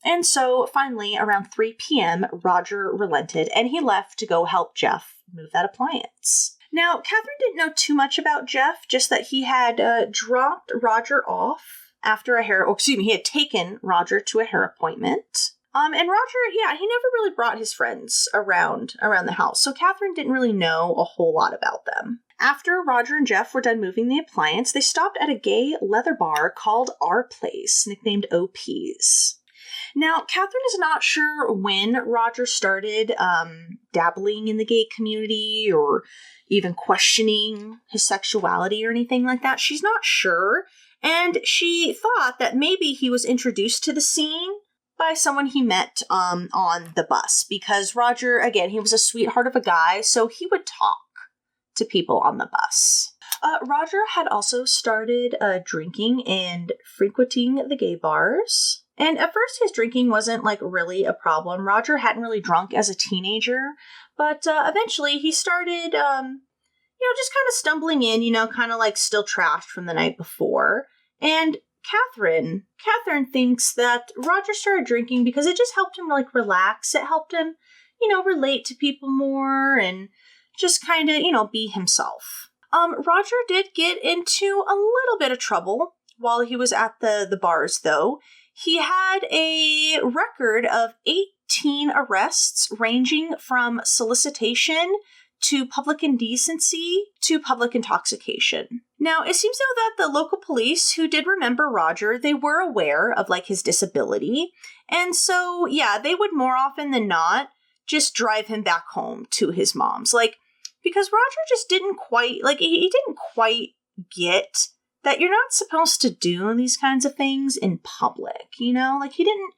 And so finally, around 3 p.m., Roger relented and he left to go help Jeff move that appliance. Now, Catherine didn't know too much about Jeff, just that he had dropped Roger off after he had taken Roger to a hair appointment. And Roger, he never really brought his friends around the house, so Catherine didn't really know a whole lot about them. After Roger and Jeff were done moving the appliance, they stopped at a gay leather bar called Our Place, nicknamed OP's. Now, Catherine is not sure when Roger started dabbling in the gay community or even questioning his sexuality or anything like that. She's not sure. And she thought that maybe he was introduced to the scene by someone he met on the bus. Because Roger, again, he was a sweetheart of a guy, so he would talk to people on the bus. Roger had also started drinking and frequenting the gay bars. And at first his drinking wasn't really a problem. Roger hadn't really drunk as a teenager, but eventually he started, just kind of stumbling in, kind of still trashed from the night before. And Catherine thinks that Roger started drinking because it just helped him relax. It helped him, relate to people more and just kind of, be himself. Roger did get into a little bit of trouble while he was at the bars, though. He had a record of 18 arrests ranging from solicitation to public indecency to public intoxication. Now, it seems though that the local police who did remember Roger, they were aware of his disability. And so, yeah, they would more often than not just drive him back home to his mom's. Because Roger just didn't quite, he didn't quite get that you're not supposed to do these kinds of things in public, he didn't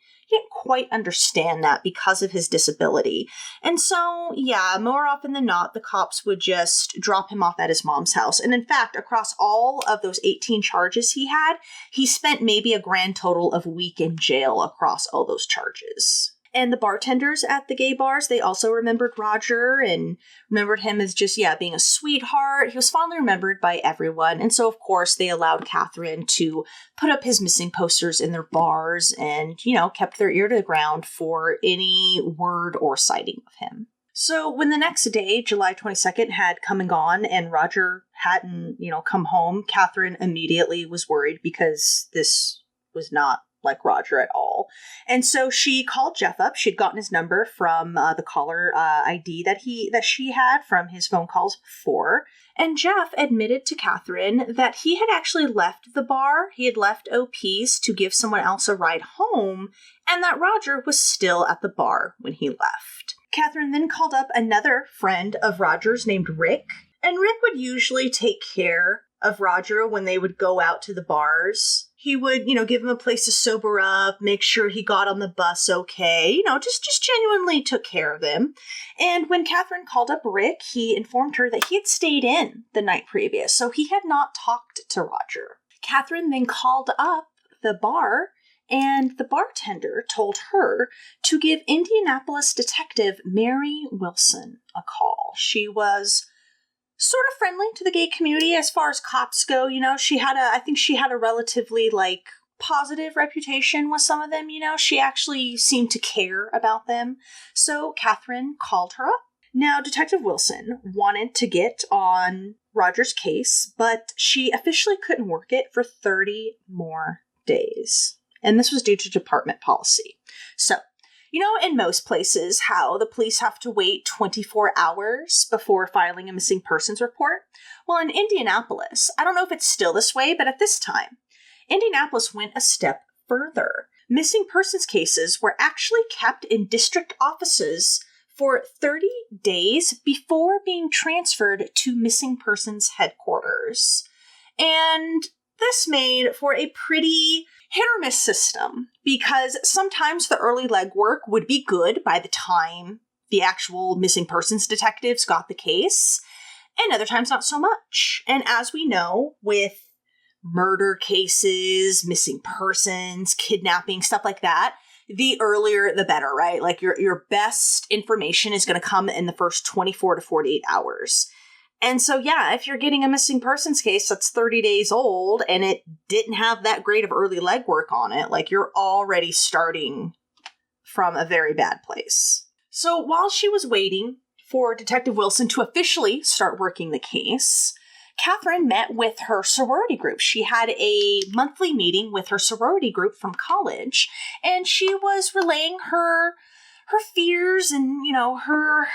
quite understand that because of his disability. And so, yeah, more often than not, the cops would just drop him off at his mom's house. And in fact, across all of those 18 charges he had, he spent maybe a grand total of a week in jail across all those charges. And the bartenders at the gay bars, they also remembered Roger and remembered him as just, being a sweetheart. He was fondly remembered by everyone. And so, of course, they allowed Catherine to put up his missing posters in their bars and, kept their ear to the ground for any word or sighting of him. So when the next day, July 22nd, had come and gone and Roger hadn't, come home, Catherine immediately was worried because this was not like Roger at all. And so she called Jeff up. She'd gotten his number from the caller ID that she had from his phone calls before. And Jeff admitted to Catherine that he had actually left the bar. He had left OP's to give someone else a ride home, and that Roger was still at the bar when he left. Catherine then called up another friend of Roger's named Rick, and Rick would usually take care of Roger when they would go out to the bars. He would, give him a place to sober up, make sure he got on the bus okay, just genuinely took care of him. And when Catherine called up Rick, he informed her that he had stayed in the night previous, so he had not talked to Roger. Catherine then called up the bar, and the bartender told her to give Indianapolis detective Mary Wilson a call. She was sort of friendly to the gay community as far as cops go. I think she had a relatively positive reputation with some of them. She actually seemed to care about them. So Catherine called her up. Now, Detective Wilson wanted to get on Roger's case, but she officially couldn't work it for 30 more days. And this was due to department policy. So, in most places, how the police have to wait 24 hours before filing a missing persons report. Well, in Indianapolis, I don't know if it's still this way, but at this time, Indianapolis went a step further. Missing persons cases were actually kept in district offices for 30 days before being transferred to missing persons headquarters. And this made for a pretty hit or miss system, because sometimes the early legwork would be good by the time the actual missing persons detectives got the case, and other times not so much. And as we know, with murder cases, missing persons, kidnapping, stuff like that, the earlier the better, right? Your best information is going to come in the first 24 to 48 hours. And so, yeah, if you're getting a missing persons case that's 30 days old and it didn't have that great of early legwork on it, you're already starting from a very bad place. So while she was waiting for Detective Wilson to officially start working the case, Catherine met with her sorority group. She had a monthly meeting with her sorority group from college, and she was relaying her fears and, her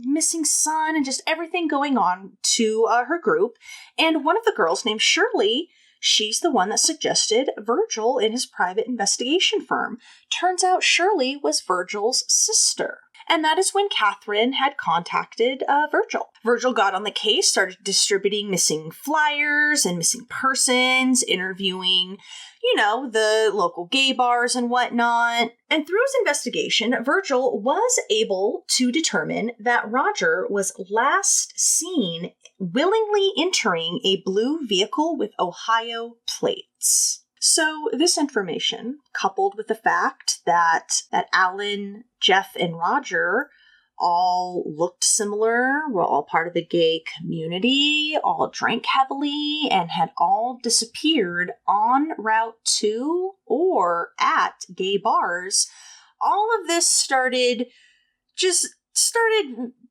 missing son and just everything going on to her group. And one of the girls named Shirley, She's the one that suggested Virgil in his private investigation firm. Turns out Shirley was Virgil's sister. And that is when Catherine had contacted Virgil. Virgil got on the case, started distributing missing flyers and missing persons, interviewing, the local gay bars and whatnot. And through his investigation, Virgil was able to determine that Roger was last seen willingly entering a blue vehicle with Ohio plates. So this information, coupled with the fact that Alan, Jeff, and Roger all looked similar, were all part of the gay community, all drank heavily, and had all disappeared en route to or at gay bars, all of this started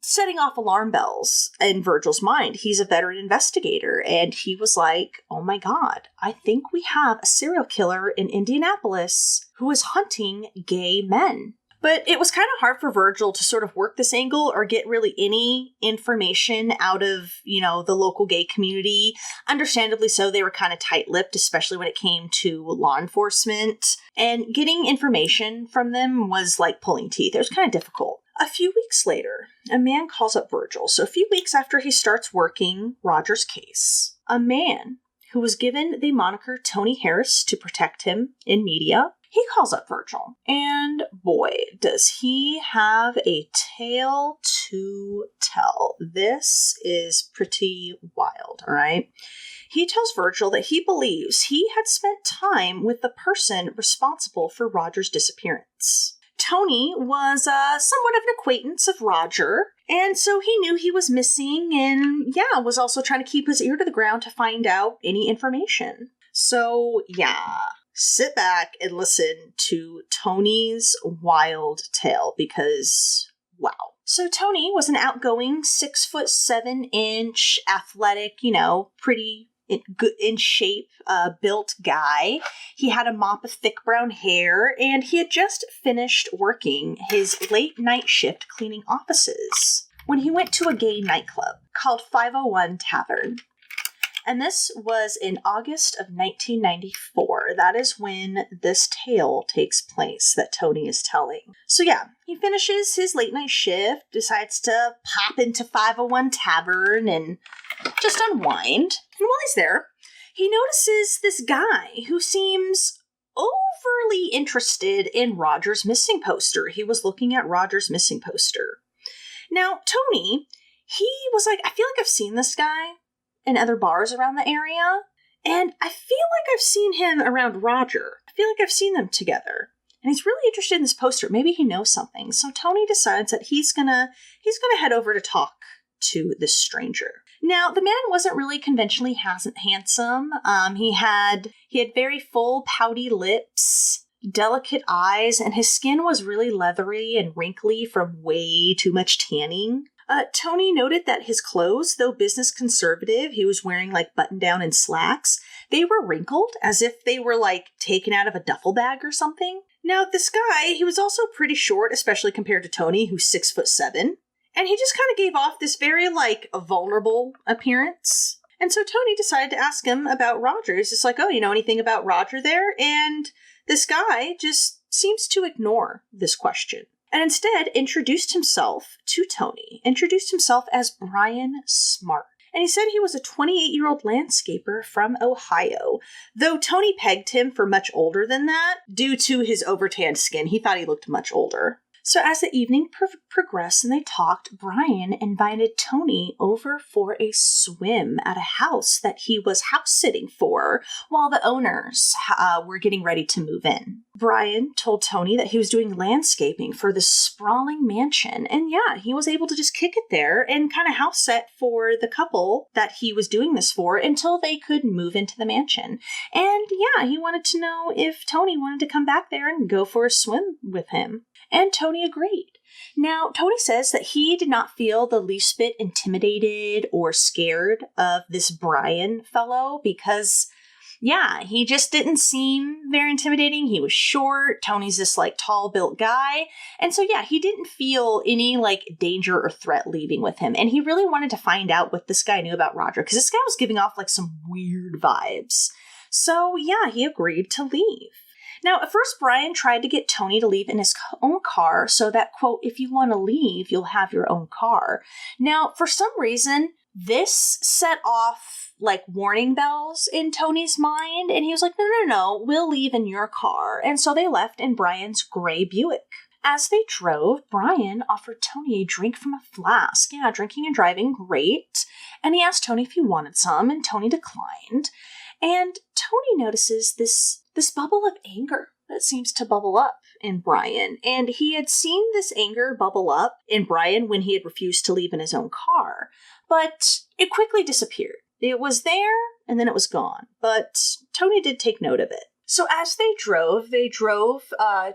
setting off alarm bells in Virgil's mind. He's a veteran investigator, and he was like, oh my God, I think we have a serial killer in Indianapolis who is hunting gay men. But it was kind of hard for Virgil to sort of work this angle or get really any information out of, the local gay community. Understandably so, they were kind of tight-lipped, especially when it came to law enforcement. And getting information from them was like pulling teeth. It was kind of difficult. A few weeks later, a man calls up Virgil. So a few weeks after he starts working Roger's case, a man who was given the moniker Tony Harris to protect him in media, he calls up Virgil. And boy, does he have a tale to tell. This is pretty wild, all right? He tells Virgil that he believes he had spent time with the person responsible for Roger's disappearance. Tony was somewhat of an acquaintance of Roger, and so he knew he was missing and, was also trying to keep his ear to the ground to find out any information. So, sit back and listen to Tony's wild tale because, wow. So Tony was an outgoing 6'7" athletic, pretty in shape, built guy. He had a mop of thick brown hair, and he had just finished working his late night shift cleaning offices when he went to a gay nightclub called 501 Tavern. And this was in August of 1994. That is when this tale takes place that Tony is telling. So he finishes his late night shift, decides to pop into 501 Tavern and just unwind. And while he's there, he notices this guy who seems overly interested in Roger's missing poster. He was looking at Roger's missing poster. Now, Tony, he was like, I feel like I've seen this guy in other bars around the area, and I feel like I've seen him around Roger. I feel like I've seen them together. And he's really interested in this poster. Maybe he knows something. So Tony decides that he's gonna head over to talk to this stranger. Now, the man wasn't really conventionally handsome. He had very full, pouty lips, delicate eyes, and his skin was really leathery and wrinkly from way too much tanning. Tony noted that his clothes, though business conservative, he was wearing like button-down and slacks, they were wrinkled as if they were like taken out of a duffel bag or something. Now, this guy, he was also pretty short, especially compared to Tony, who's 6'7", and he just kind of gave off this very like vulnerable appearance. And so Tony decided to ask him about Roger. He's just like, oh, you know anything about Roger there? And this guy just seems to ignore this question. And instead introduced himself to Tony, introduced himself as Brian Smart. And he said he was a 28-year-old landscaper from Ohio, though Tony pegged him for much older than that due to his overtanned skin. He thought he looked much older. So as the evening progressed and they talked, Brian invited Tony over for a swim at a house that he was house-sitting for while the owners were getting ready to move in. Brian told Tony that he was doing landscaping for this sprawling mansion, and he was able to just kick it there and kind of house set for the couple that he was doing this for until they could move into the mansion. And he wanted to know if Tony wanted to come back there and go for a swim with him. And Tony agreed. Now, Tony says that he did not feel the least bit intimidated or scared of this Brian fellow because, he just didn't seem very intimidating. He was short. Tony's this, tall built guy. And so, he didn't feel any, danger or threat leaving with him. And he really wanted to find out what this guy knew about Roger because this guy was giving off, some weird vibes. So yeah, he agreed to leave. Now, at first, Brian tried to get Tony to leave in his own car so that, quote, if you want to leave, you'll have your own car. Now, for some reason, this set off like warning bells in Tony's mind, and he was like, no, we'll leave in your car. And so they left in Brian's gray Buick. As they drove, Brian offered Tony a drink from a flask. Yeah, drinking and driving, great. And he asked Tony if he wanted some, and Tony declined. And Tony notices this bubble of anger that seems to bubble up in Brian. And he had seen this anger bubble up in Brian when he had refused to leave in his own car. But it quickly disappeared. It was there, and then it was gone. But Tony did take note of it. So as they drove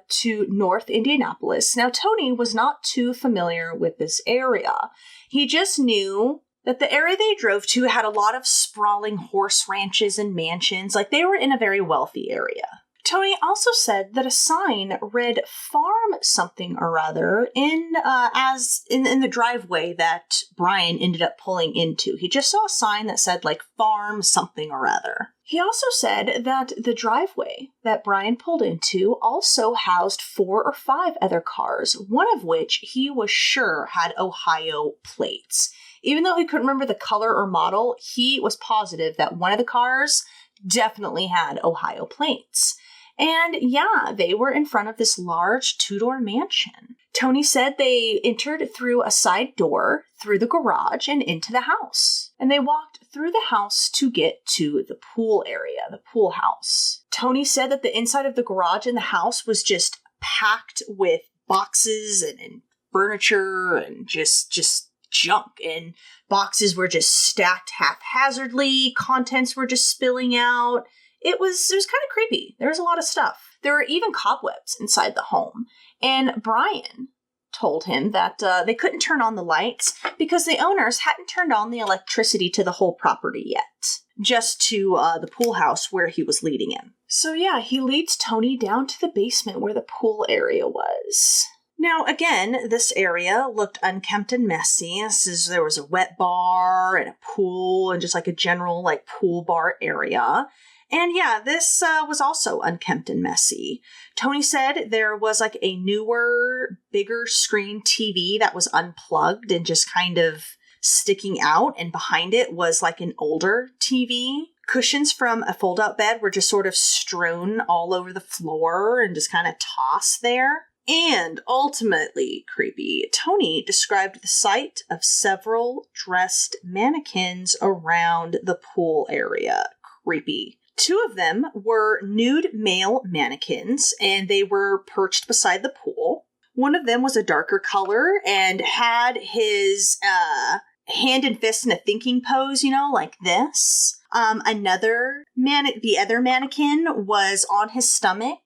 to North Indianapolis. Now, Tony was not too familiar with this area. He just knew that the area they drove to had a lot of sprawling horse ranches and mansions. Like, they were in a very wealthy area. Tony also said that a sign read farm something or other in the driveway that Brian ended up pulling into. He just saw a sign that said like farm something or other. He also said that the driveway that Brian pulled into also housed 4 or 5 other cars, one of which he was sure had Ohio plates. Even though he couldn't remember the color or model, he was positive that one of the cars definitely had Ohio plates. And yeah, they were in front of this large 2-door mansion. Tony said they entered through a side door, through the garage, and into the house. And they walked through the house to get to the pool area, the pool house. Tony said that the inside of the garage and the house was just packed with boxes and furniture and just junk. And boxes were just stacked haphazardly. Contents were just spilling out. It was kind of creepy. There was a lot of stuff. There were even cobwebs inside the home. And Brian told him that they couldn't turn on the lights because the owners hadn't turned on the electricity to the whole property yet, just to the pool house where he was leading him. So yeah, he leads Tony down to the basement where the pool area was. Now, again, this area looked unkempt and messy. There was a wet bar and a pool and just like a general like pool bar area. And yeah, this was also unkempt and messy. Tony said there was like a newer, bigger screen TV that was unplugged and just kind of sticking out. And behind it was like an older TV. Cushions from a fold-out bed were just sort of strewn all over the floor and just kind of tossed there. And ultimately creepy, Tony described the sight of several dressed mannequins around the pool area. Creepy. 2 of them were nude male mannequins, and they were perched beside the pool. One of them was a darker color and had his hand and fist in a thinking pose, like this. The other mannequin was on his stomach,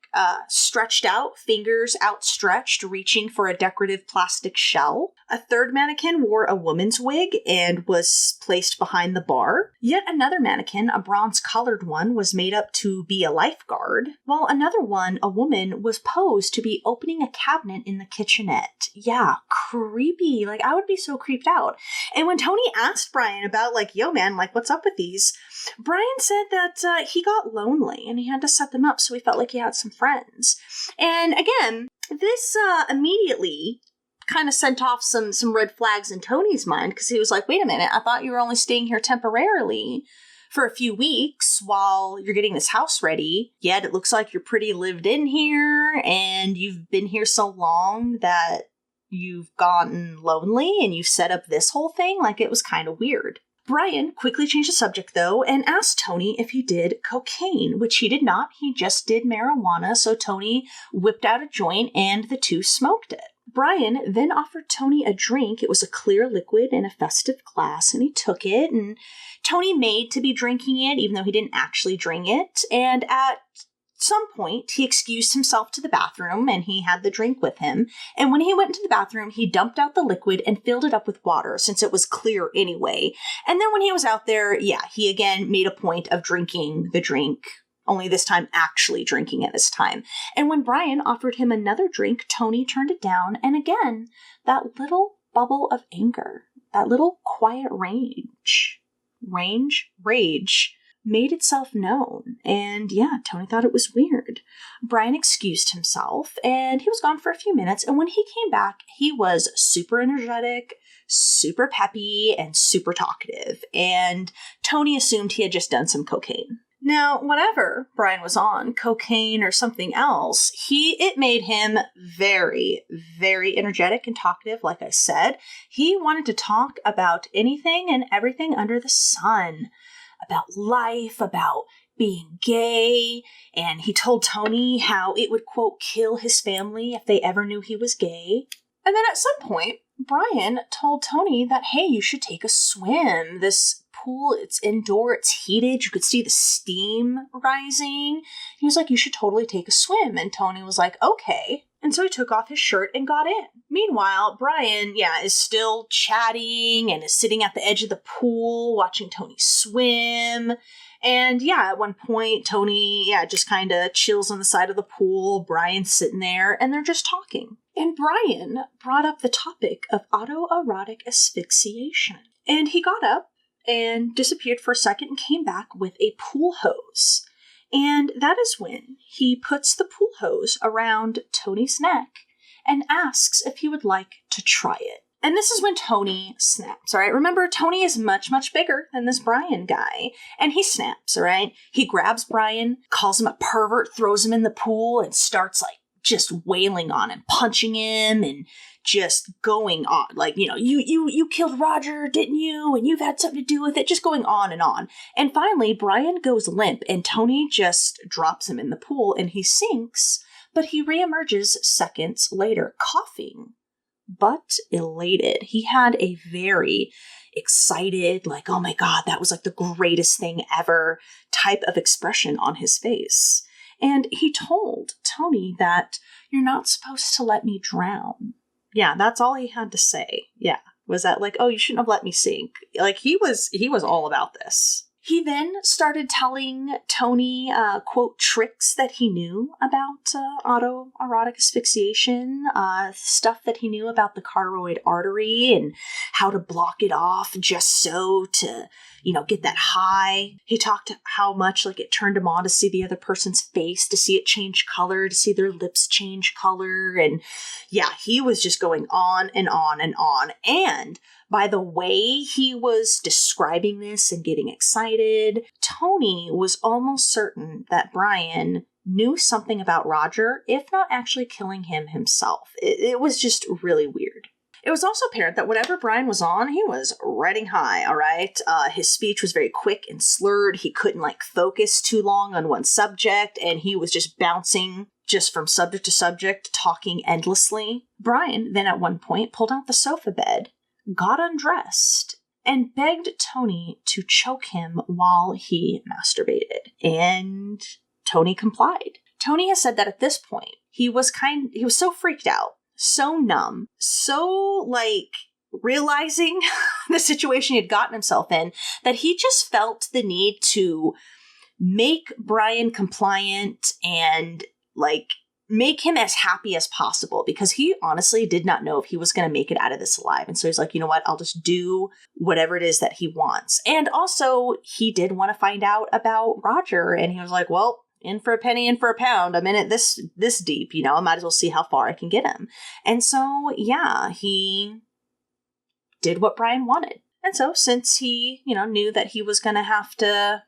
stretched out, fingers outstretched, reaching for a decorative plastic shell. A third mannequin wore a woman's wig and was placed behind the bar. Yet another mannequin, a bronze-colored one, was made up to be a lifeguard, while another one, a woman, was posed to be opening a cabinet in the kitchenette. Yeah, creepy. Like, I would be so creeped out. And when Tony asked Brian about, yo, man, what's up with these? Brian said that he got lonely and he had to set them up, so he felt like he had some friends. And again, this immediately kind of sent off some red flags in Tony's mind, because he was like, wait a minute, I thought you were only staying here temporarily for a few weeks while you're getting this house ready. Yet it looks like you're pretty lived in here and you've been here so long that you've gotten lonely and you've set up this whole thing. It was kind of weird. Brian quickly changed the subject, though, and asked Tony if he did cocaine, which he did not. He just did marijuana, so Tony whipped out a joint and the 2 smoked it. Brian then offered Tony a drink. It was a clear liquid in a festive glass, and he took it, and Tony made to be drinking it, even though he didn't actually drink it, and at some point, he excused himself to the bathroom and he had the drink with him. And when he went into the bathroom, he dumped out the liquid and filled it up with water since it was clear anyway. And then when he was out there, he again made a point of drinking the drink, only this time actually drinking it this time. And when Brian offered him another drink, Tony turned it down. And again, that little bubble of anger, that little quiet rage made itself known. And yeah, Tony thought it was weird. Brian excused himself and he was gone for a few minutes. And when he came back, he was super energetic, super peppy, and super talkative. And Tony assumed he had just done some cocaine. Now, whatever Brian was on, cocaine or something else, it made him very, very energetic and talkative, like I said. He wanted to talk about anything and everything under the sun, about life, about being gay, and he told Tony how it would, quote, kill his family if they ever knew he was gay. And then at some point, Brian told Tony that, hey, you should take a swim. This pool, it's indoor, it's heated, you could see the steam rising. He was like, you should totally take a swim. And Tony was like, okay. And so he took off his shirt and got in. Meanwhile, Brian, is still chatting and is sitting at the edge of the pool watching Tony swim. And at one point, Tony, just kind of chills on the side of the pool. Brian's sitting there and they're just talking. And Brian brought up the topic of autoerotic asphyxiation. And he got up and disappeared for a second and came back with a pool hose. And that is when he puts the pool hose around Tony's neck and asks if he would like to try it. And this is when Tony snaps, all right? Remember, Tony is much, much bigger than this Brian guy. And he snaps, all right? He grabs Brian, calls him a pervert, throws him in the pool, and starts just wailing on him, punching him, and just going on. You killed Roger, didn't you? And you've had something to do with it. Just going on and on. And finally, Brian goes limp, and Tony just drops him in the pool, and he sinks, but he reemerges seconds later, coughing, but elated. He had a very excited, oh my God, that was the greatest thing ever type of expression on his face. And he told Tony that you're not supposed to let me drown. Yeah, that's all he had to say. Yeah, was that oh, you shouldn't have let me sink. He was all about this. He then started telling Tony, quote, tricks that he knew about autoerotic asphyxiation, stuff that he knew about the carotid artery and how to block it off just so to, get that high. He talked how much it turned him on to see the other person's face, to see it change color, to see their lips change color. And he was just going on and on and on. And by the way he was describing this and getting excited, Tony was almost certain that Brian knew something about Roger, if not actually killing him himself. It was just really weird. It was also apparent that whatever Brian was on, he was riding high, all right? His speech was very quick and slurred. He couldn't focus too long on one subject, and he was just bouncing just from subject to subject, talking endlessly. Brian then at one point pulled out the sofa bed, got undressed, and begged Tony to choke him while he masturbated. And Tony complied. Tony has said that at this point, he was so freaked out, so numb, so realizing the situation he had gotten himself in, that he just felt the need to make Brian compliant and make him as happy as possible, because he honestly did not know if he was going to make it out of this alive. And so he's you know what, I'll just do whatever it is that he wants. And also he did want to find out about Roger, and he was well, in for a penny, in for a pound. I'm in it this deep, I might as well see how far I can get him. And so, he did what Brian wanted. And so since he, knew that he was going to have to,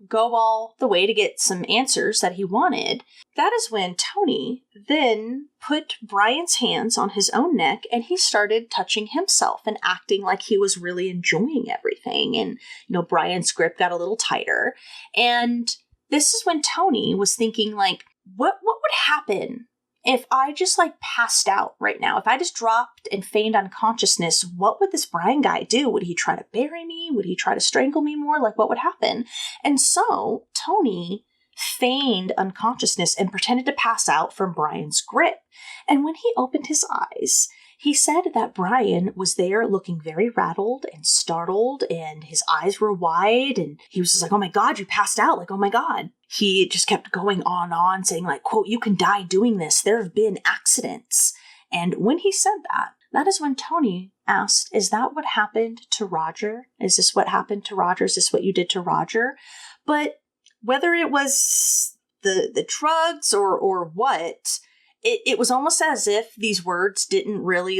go all the way to get some answers that he wanted, that is when Tony then put Brian's hands on his own neck and he started touching himself and acting like he was really enjoying everything. And, Brian's grip got a little tighter. And this is when Tony was thinking, what would happen if I just passed out right now? If I just dropped and feigned unconsciousness, what would this Brian guy do? Would he try to bury me? Would he try to strangle me more? What would happen? And so Tony feigned unconsciousness and pretended to pass out from Brian's grip. And when he opened his eyes, he said that Brian was there looking very rattled and startled, and his eyes were wide, and he was just oh my God, you passed out. Oh my God. He just kept going on, saying quote, you can die doing this. There have been accidents. And when he said that, that is when Tony asked, is that what happened to Roger? Is this what happened to Roger? Is this what you did to Roger? But whether it was the drugs or what, it was almost as if these words didn't really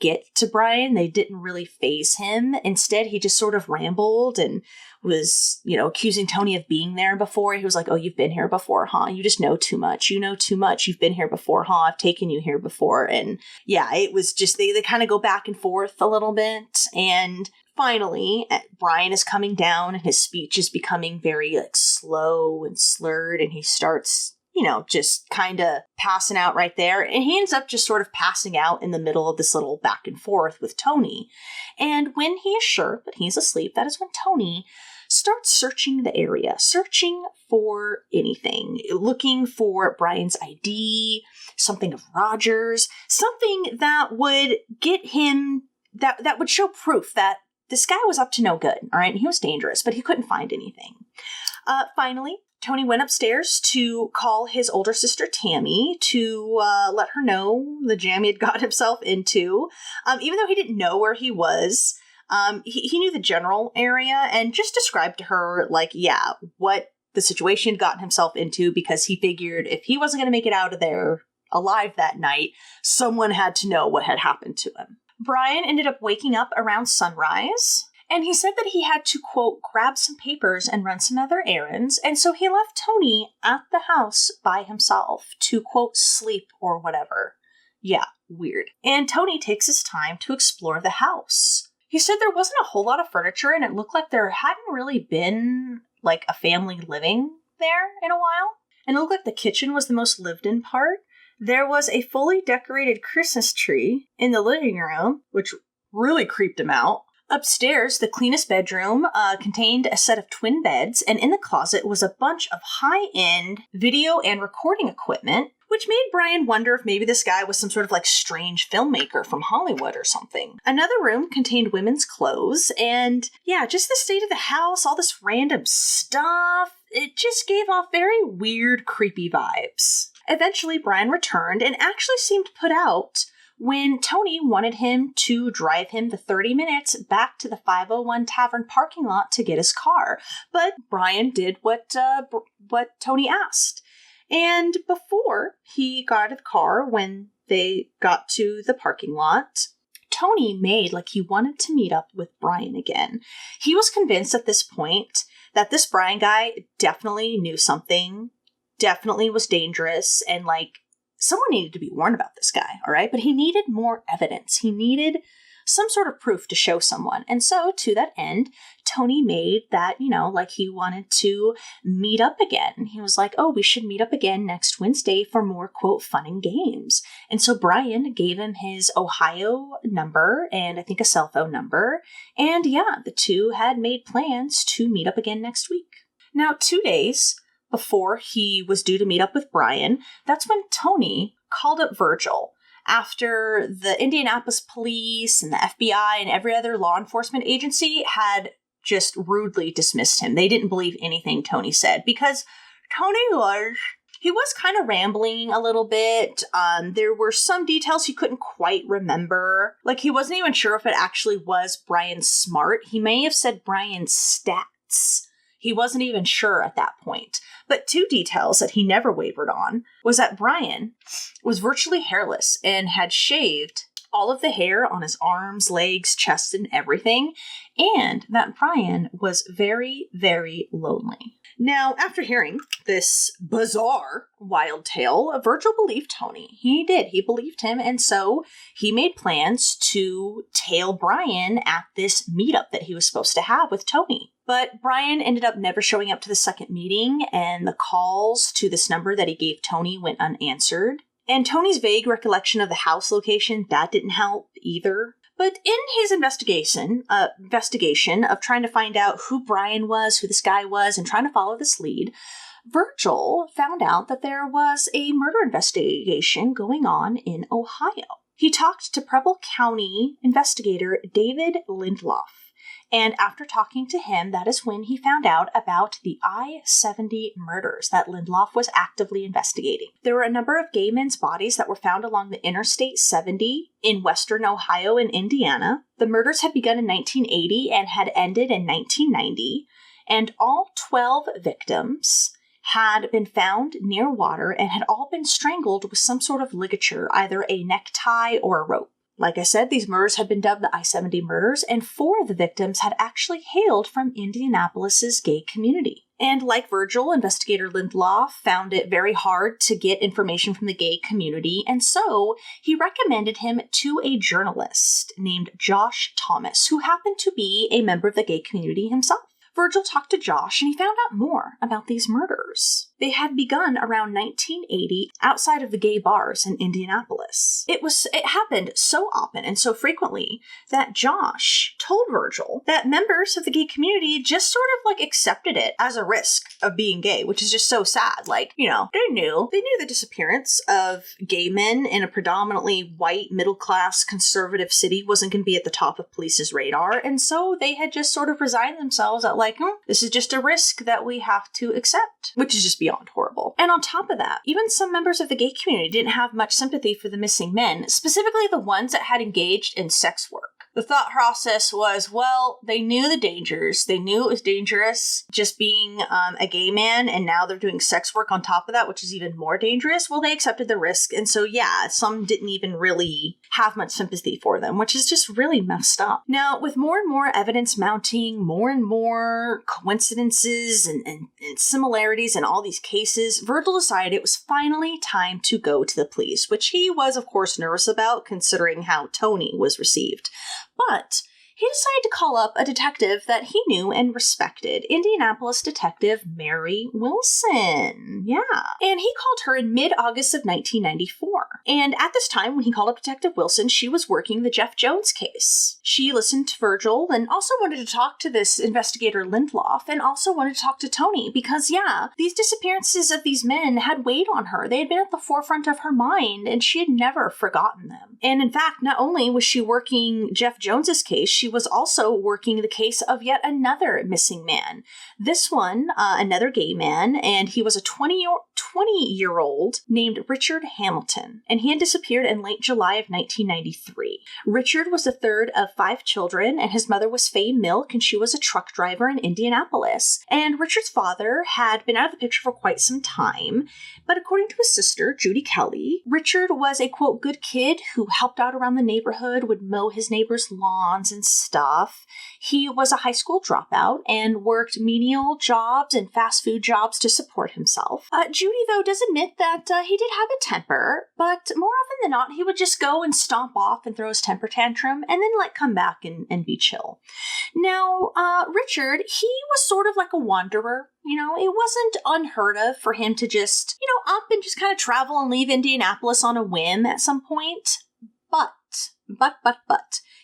get to Brian. They didn't really faze him. Instead, he just sort of rambled and was, accusing Tony of being there before. He was like, oh, you've been here before, huh? You just know too much. You know too much. You've been here before, huh? I've taken you here before. And yeah, it was just, they kind of go back and forth a little bit. And finally, Brian is coming down and his speech is becoming very slow and slurred. And he starts, just kind of passing out right there. And he ends up just sort of passing out in the middle of this little back and forth with Tony. And when he is sure that he's asleep, that is when Tony starts searching the area, searching for anything, looking for Brian's ID, something of Roger's, something that would get him, that would show proof that this guy was up to no good, all right? And he was dangerous, but he couldn't find anything. Finally, Tony went upstairs to call his older sister, Tammy, to let her know the jam he had got himself into. Even though he didn't know where he was, he knew the general area and just described to her, what the situation had gotten himself into, because he figured if he wasn't going to make it out of there alive that night, someone had to know what had happened to him. Brian ended up waking up around sunrise. And he said that he had to, quote, grab some papers and run some other errands. And so he left Tony at the house by himself to, quote, sleep or whatever. Yeah, weird. And Tony takes his time to explore the house. He said there wasn't a whole lot of furniture and it looked like there hadn't really been, a family living there in a while. And it looked like the kitchen was the most lived in part. There was a fully decorated Christmas tree in the living room, which really creeped him out. Upstairs, the cleanest bedroom contained a set of twin beds, and in the closet was a bunch of high-end video and recording equipment, which made Brian wonder if maybe this guy was some sort of strange filmmaker from Hollywood or something. Another room contained women's clothes, and yeah, just the state of the house, all this random stuff, it just gave off very weird, creepy vibes. Eventually, Brian returned and actually seemed put out when Tony wanted him to drive him the 30 minutes back to the 501 Tavern parking lot to get his car. But Brian did what Tony asked. And before he got out of the car, when they got to the parking lot, Tony made like he wanted to meet up with Brian again. He was convinced at this point that this Brian guy definitely knew something, definitely was dangerous, and someone needed to be warned about this guy, all right? But he needed more evidence. He needed some sort of proof to show someone. And so to that end, Tony made that, he wanted to meet up again. He was like, oh, we should meet up again next Wednesday for more, quote, fun and games. And so Brian gave him his Ohio number and I think a cell phone number. And yeah, the two had made plans to meet up again next week. Now, 2 days before he was due to meet up with Brian, that's when Tony called up Virgil after the Indianapolis police and the FBI and every other law enforcement agency had just rudely dismissed him. They didn't believe anything Tony said because Tony was kind of rambling a little bit. There were some details he couldn't quite remember. He wasn't even sure if it actually was Brian Smart. He may have said Brian Stats. He wasn't even sure at that point. But two details that he never wavered on was that Brian was virtually hairless and had shaved all of the hair on his arms, legs, chest, and everything, and that Brian was very, very lonely. Now, after hearing this bizarre, wild tale, Virgil believed Tony. He did. He believed him, and so he made plans to tail Brian at this meetup that he was supposed to have with Tony. But Brian ended up never showing up to the second meeting, and the calls to this number that he gave Tony went unanswered. And Tony's vague recollection of the house location, that didn't help either. But in his investigation of trying to find out who Brian was, who this guy was, and trying to follow this lead, Virgil found out that there was a murder investigation going on in Ohio. He talked to Preble County investigator David Lindloff. And after talking to him, that is when he found out about the I-70 murders that Lindlof was actively investigating. There were a number of gay men's bodies that were found along the Interstate 70 in western Ohio and Indiana. The murders had begun in 1980 and had ended in 1990, and all 12 victims had been found near water and had all been strangled with some sort of ligature, either a necktie or a rope. Like I said, these murders had been dubbed the I-70 murders, and 4 of the victims had actually hailed from Indianapolis's gay community. And like Virgil, investigator Lindlof found it very hard to get information from the gay community, and so he recommended him to a journalist named Josh Thomas, who happened to be a member of the gay community himself. Virgil talked to Josh, and he found out more about these murders. They had begun around 1980 outside of the gay bars in Indianapolis. It happened so often and so frequently that Josh told Virgil that members of the gay community just sort of accepted it as a risk of being gay, which is just so sad. They knew the disappearance of gay men in a predominantly white, middle-class, conservative city wasn't going to be at the top of police's radar, and so they had just sort of resigned themselves at this is just a risk that we have to accept, which is just beyond horrible. And on top of that, even some members of the gay community didn't have much sympathy for the missing men, specifically the ones that had engaged in sex work. The thought process was, well, they knew the dangers. They knew it was dangerous just being a gay man, and now they're doing sex work on top of that, which is even more dangerous. Well, they accepted the risk, and so yeah, some didn't even really have much sympathy for them, which is just really messed up. Now, with more and more evidence mounting, more and more coincidences and similarities in all these cases, Virgil decided it was finally time to go to the police, which he was, of course, nervous about, considering how Tony was received. But he decided to call up a detective that he knew and respected, Indianapolis detective Mary Wilson. Yeah. And he called her in mid-August of 1994. And at this time, when he called up Detective Wilson, she was working the Jeff Jones case. She listened to Virgil and also wanted to talk to this investigator Lindlof and also wanted to talk to Tony because, yeah, these disappearances of these men had weighed on her. They had been at the forefront of her mind and she had never forgotten them. And in fact, not only was she working Jeff Jones's case, she was also working the case of yet another missing man. This one, another gay man, and he was a 20-year-old named Richard Hamilton, and he had disappeared in late July of 1993. Richard was the third of 5 children, and his mother was Faye Milk, and she was a truck driver in Indianapolis. And Richard's father had been out of the picture for quite some time, but according to his sister, Judy Kelly, Richard was a, quote, good kid who helped out around the neighborhood, would mow his neighbors' lawns and stuff. He was a high school dropout and worked menial jobs and fast food jobs to support himself. Judy, though, does admit that he did have a temper, but more often than not, he would just go and stomp off and throw his temper tantrum and then come back and be chill. Now, Richard, he was sort of like a wanderer. It wasn't unheard of for him to just, up and just kind of travel and leave Indianapolis on a whim at some point. But,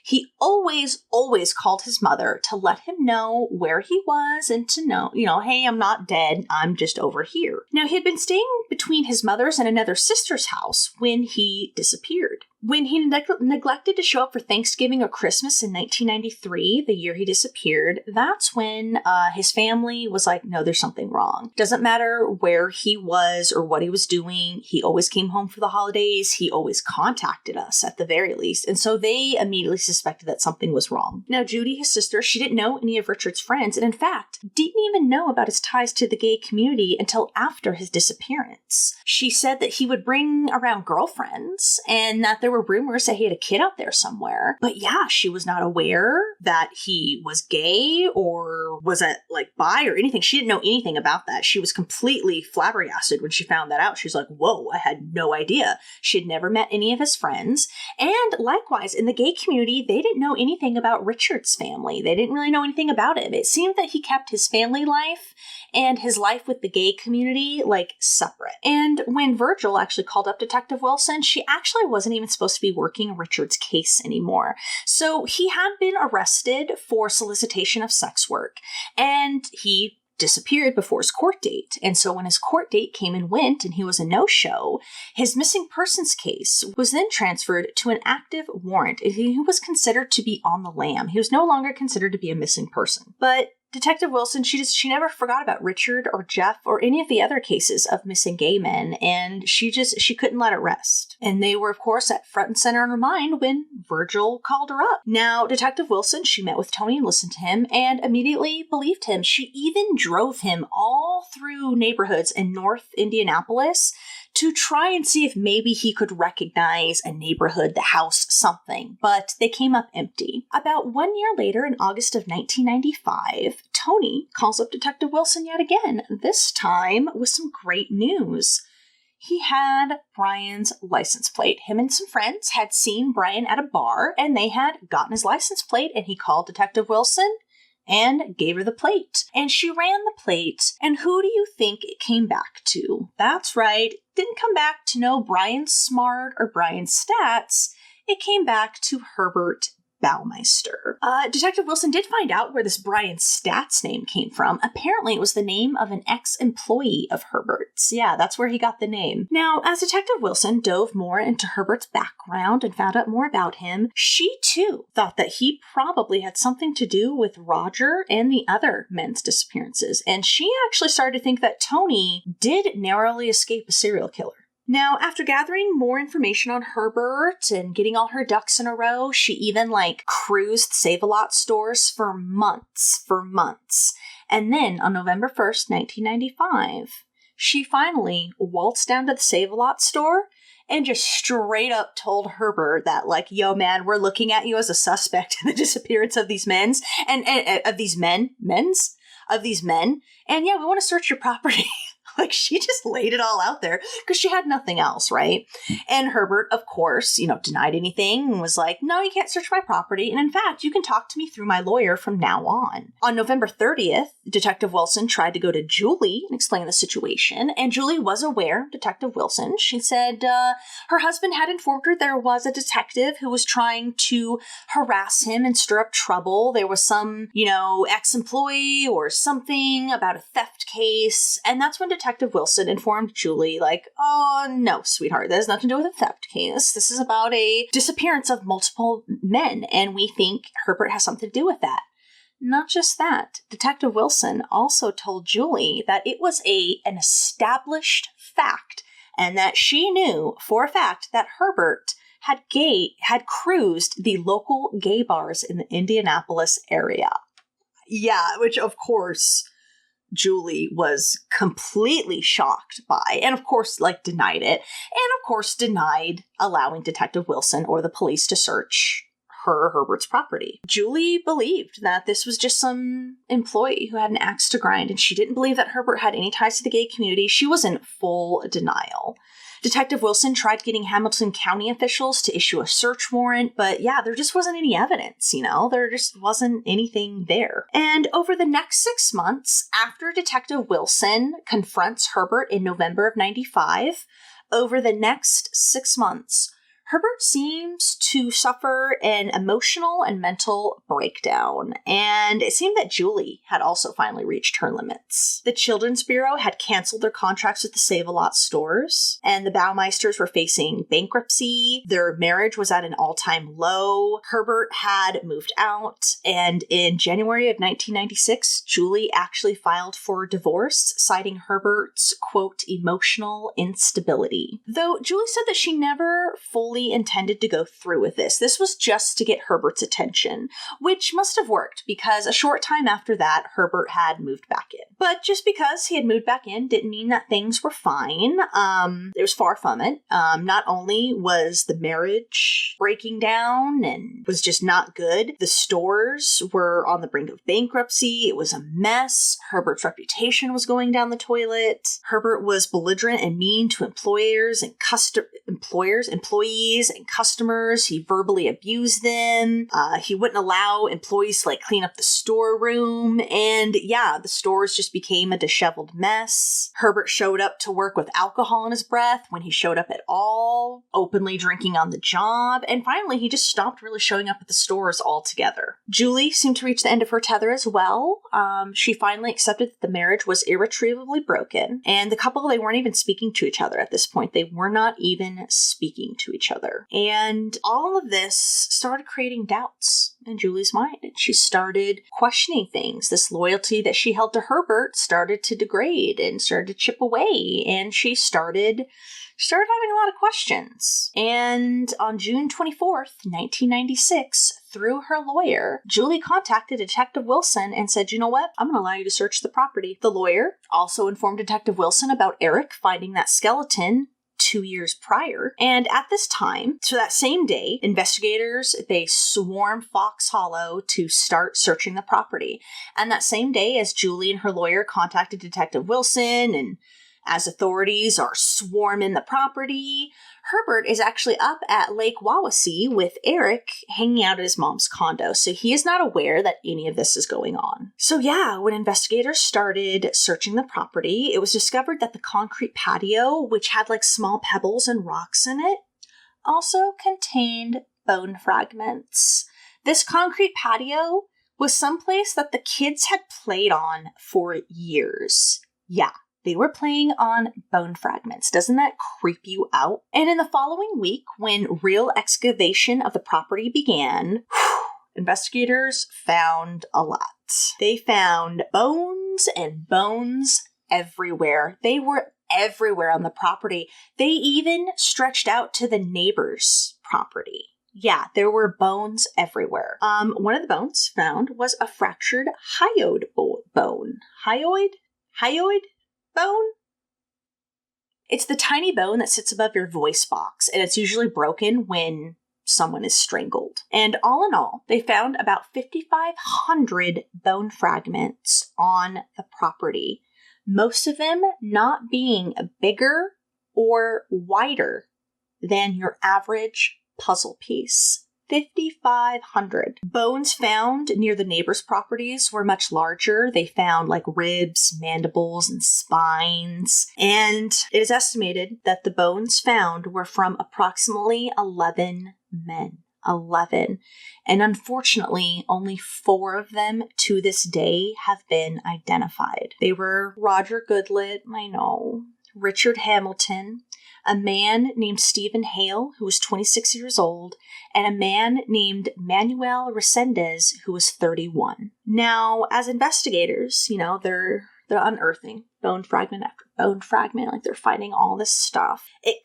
he always called his mother to let him know where he was and to know, hey, I'm not dead, I'm just over here. Now, he had been staying between his mother's and another sister's house when he disappeared. When he neglected to show up for Thanksgiving or Christmas in 1993, the year he disappeared, that's when his family was like, no, there's something wrong. Doesn't matter where he was or what he was doing. He always came home for the holidays. He always contacted us at the very least. And so they immediately suspected that something was wrong. Now, Judy, his sister, she didn't know any of Richard's friends, and in fact, didn't even know about his ties to the gay community until after his disappearance. She said that he would bring around girlfriends and that there were rumors that he had a kid out there somewhere. But yeah, she was not aware that he was gay or was bi or anything. She didn't know anything about that. She was completely flabbergasted when she found that out. She was like, whoa, I had no idea. She had never met any of his friends. And likewise, in the gay community, they didn't know anything about Richard's family. They didn't really know anything about him. It seemed that he kept his family life and his life with the gay community, separate. And when Virgil actually called up Detective Wilson, she actually wasn't even supposed to be working Richard's case anymore. So he had been arrested for solicitation of sex work, and he disappeared before his court date. And so when his court date came and went and he was a no-show, his missing persons case was then transferred to an active warrant. He was considered to be on the lam. He was no longer considered to be a missing person. But Detective Wilson, she never forgot about Richard or Jeff or any of the other cases of missing gay men, and she couldn't let it rest. And they were, of course, at front and center in her mind when Virgil called her up. Now, Detective Wilson, she met with Tony and listened to him and immediately believed him. She even drove him all through neighborhoods in North Indianapolis to try and see if maybe he could recognize a neighborhood, the house, something, but they came up empty. About 1 year later, in August of 1995, Tony calls up Detective Wilson yet again, this time with some great news. He had Brian's license plate. Him and some friends had seen Brian at a bar, and they had gotten his license plate, and he called Detective Wilson and gave her the plate. And she ran the plate, and who do you think it came back to? That's right, it didn't come back to no Brian Smart or Brian Stats. It came back to Herbert Baumeister. Detective Wilson did find out where this Brian Stats name came from. Apparently, it was the name of an ex-employee of Herbert's. Yeah, that's where he got the name. Now, as Detective Wilson dove more into Herbert's background and found out more about him, she too thought that he probably had something to do with Roger and the other men's disappearances. And she actually started to think that Tony did narrowly escape a serial killer. Now, after gathering more information on Herbert and getting all her ducks in a row, she even cruised Save-A-Lot stores for months. And then on November 1st, 1995, she finally waltzed down to the Save-A-Lot store and just straight up told Herbert that, yo, man, we're looking at you as a suspect in the disappearance of these men. And yeah, we want to search your property. She just laid it all out there because she had nothing else, right? And Herbert, of course, denied anything and was like, no, you can't search my property. And in fact, you can talk to me through my lawyer from now on. On November 30th, Detective Wilson tried to go to Julie and explain the situation. And Julie was aware of Detective Wilson. She said her husband had informed her there was a detective who was trying to harass him and stir up trouble. There was some, ex-employee or something about a theft case. And that's when Detective Wilson informed Julie, oh, no, sweetheart, that has nothing to do with a theft case. This is about a disappearance of multiple men, and we think Herbert has something to do with that. Not just that, Detective Wilson also told Julie that it was an established fact, and that she knew for a fact that Herbert had cruised the local gay bars in the Indianapolis area. Yeah, which of course Julie was completely shocked by, and of course, denied it, and of course denied allowing Detective Wilson or the police to search Herbert's property. Julie believed that this was just some employee who had an axe to grind, and she didn't believe that Herbert had any ties to the gay community. She was in full denial. Detective Wilson tried getting Hamilton County officials to issue a search warrant, but yeah, there just wasn't any evidence, There just wasn't anything there. And over the next 6 months, after Detective Wilson confronts Herbert in November of 95, over the next 6 months, Herbert seems to suffer an emotional and mental breakdown, and it seemed that Julie had also finally reached her limits. The Children's Bureau had canceled their contracts with the Save-A-Lot stores, and the Baumeisters were facing bankruptcy. Their marriage was at an all-time low. Herbert had moved out, and in January of 1996, Julie actually filed for divorce, citing Herbert's, quote, emotional instability. Though Julie said that she never fully intended to go through with this. This was just to get Herbert's attention, which must have worked because a short time after that, Herbert had moved back in. But just because he had moved back in didn't mean that things were fine. It was far from it. Not only was the marriage breaking down and was just not good, the stores were on the brink of bankruptcy. It was a mess. Herbert's reputation was going down the toilet. Herbert was belligerent and mean to employees and customers. He verbally abused them. He wouldn't allow employees to clean up the storeroom. And yeah, the stores just just became a disheveled mess. Herbert showed up to work with alcohol in his breath when he showed up at all, openly drinking on the job, and finally he just stopped really showing up at the stores altogether. Julie seemed to reach the end of her tether as well. She finally accepted that the marriage was irretrievably broken, and the couple, they weren't even speaking to each other at this point. They were not even speaking to each other. And all of this started creating doubts in Julie's mind, and she started questioning things. This loyalty that she held to Herbert started to degrade and started to chip away, and she started having a lot of questions. And on June 24th, 1996, through her lawyer, Julie contacted Detective Wilson and said, you know what? I'm going to allow you to search the property. The lawyer also informed Detective Wilson about Eric finding that skeleton 2 years prior. And at this time, so that same day, investigators, they swarmed Fox Hollow to start searching the property. And that same day, as Julie and her lawyer contacted Detective Wilson, and as authorities are swarming the property, Herbert is actually up at Lake Wawasee with Eric hanging out at his mom's condo. So he is not aware that any of this is going on. So yeah, when investigators started searching the property, it was discovered that the concrete patio, which had like small pebbles and rocks in it, also contained bone fragments. This concrete patio was someplace that the kids had played on for years. Yeah. They were playing on bone fragments. Doesn't that creep you out? And in the following week, when real excavation of the property began, investigators found a lot. They found bones and bones everywhere. They were everywhere on the property. They even stretched out to the neighbor's property. Yeah, there were bones everywhere. One of the bones found was a fractured hyoid bone. Hyoid bone? It's the tiny bone that sits above your voice box, and it's usually broken when someone is strangled. And all in all, they found about 5,500 bone fragments on the property, most of them not being bigger or wider than your average puzzle piece. 5,500. Bones found near the neighbors' properties were much larger. They found like ribs, mandibles, and spines. And it is estimated that the bones found were from approximately 11 men. 11. And unfortunately, only 4 of them to this day have been identified. They were Roger Goodlett, I know, Richard Hamilton, a man named Stephen Hale, who was 26 years old, and a man named Manuel Resendez, who was 31. Now, as investigators, they're unearthing bone fragment after bone fragment, like they're finding all this stuff. It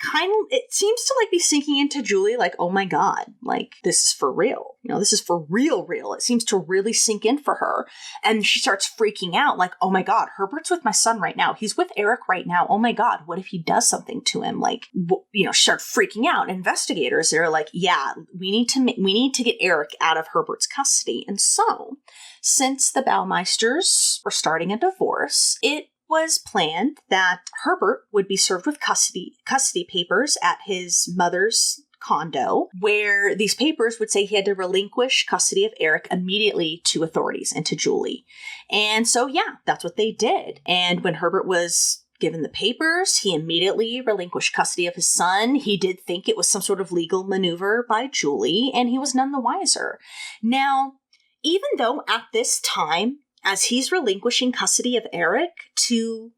seems to be sinking into Julie, like, oh my God, like this is for real. This is for real. It seems to really sink in for her. And she starts freaking out, like, oh my God, Herbert's with my son right now. He's with Eric right now. Oh my God, what if he does something to him? Like, she starts freaking out. Investigators, they're like, yeah, we need to get Eric out of Herbert's custody. And so, since the Baumeisters were starting a divorce, it was planned that Herbert would be served with custody papers at his mother's condo, where these papers would say he had to relinquish custody of Eric immediately to authorities and to Julie. And so, yeah, that's what they did. And when Herbert was given the papers, he immediately relinquished custody of his son. He did think it was some sort of legal maneuver by Julie, and he was none the wiser. Now, even though at this time, as he's relinquishing custody of Eric to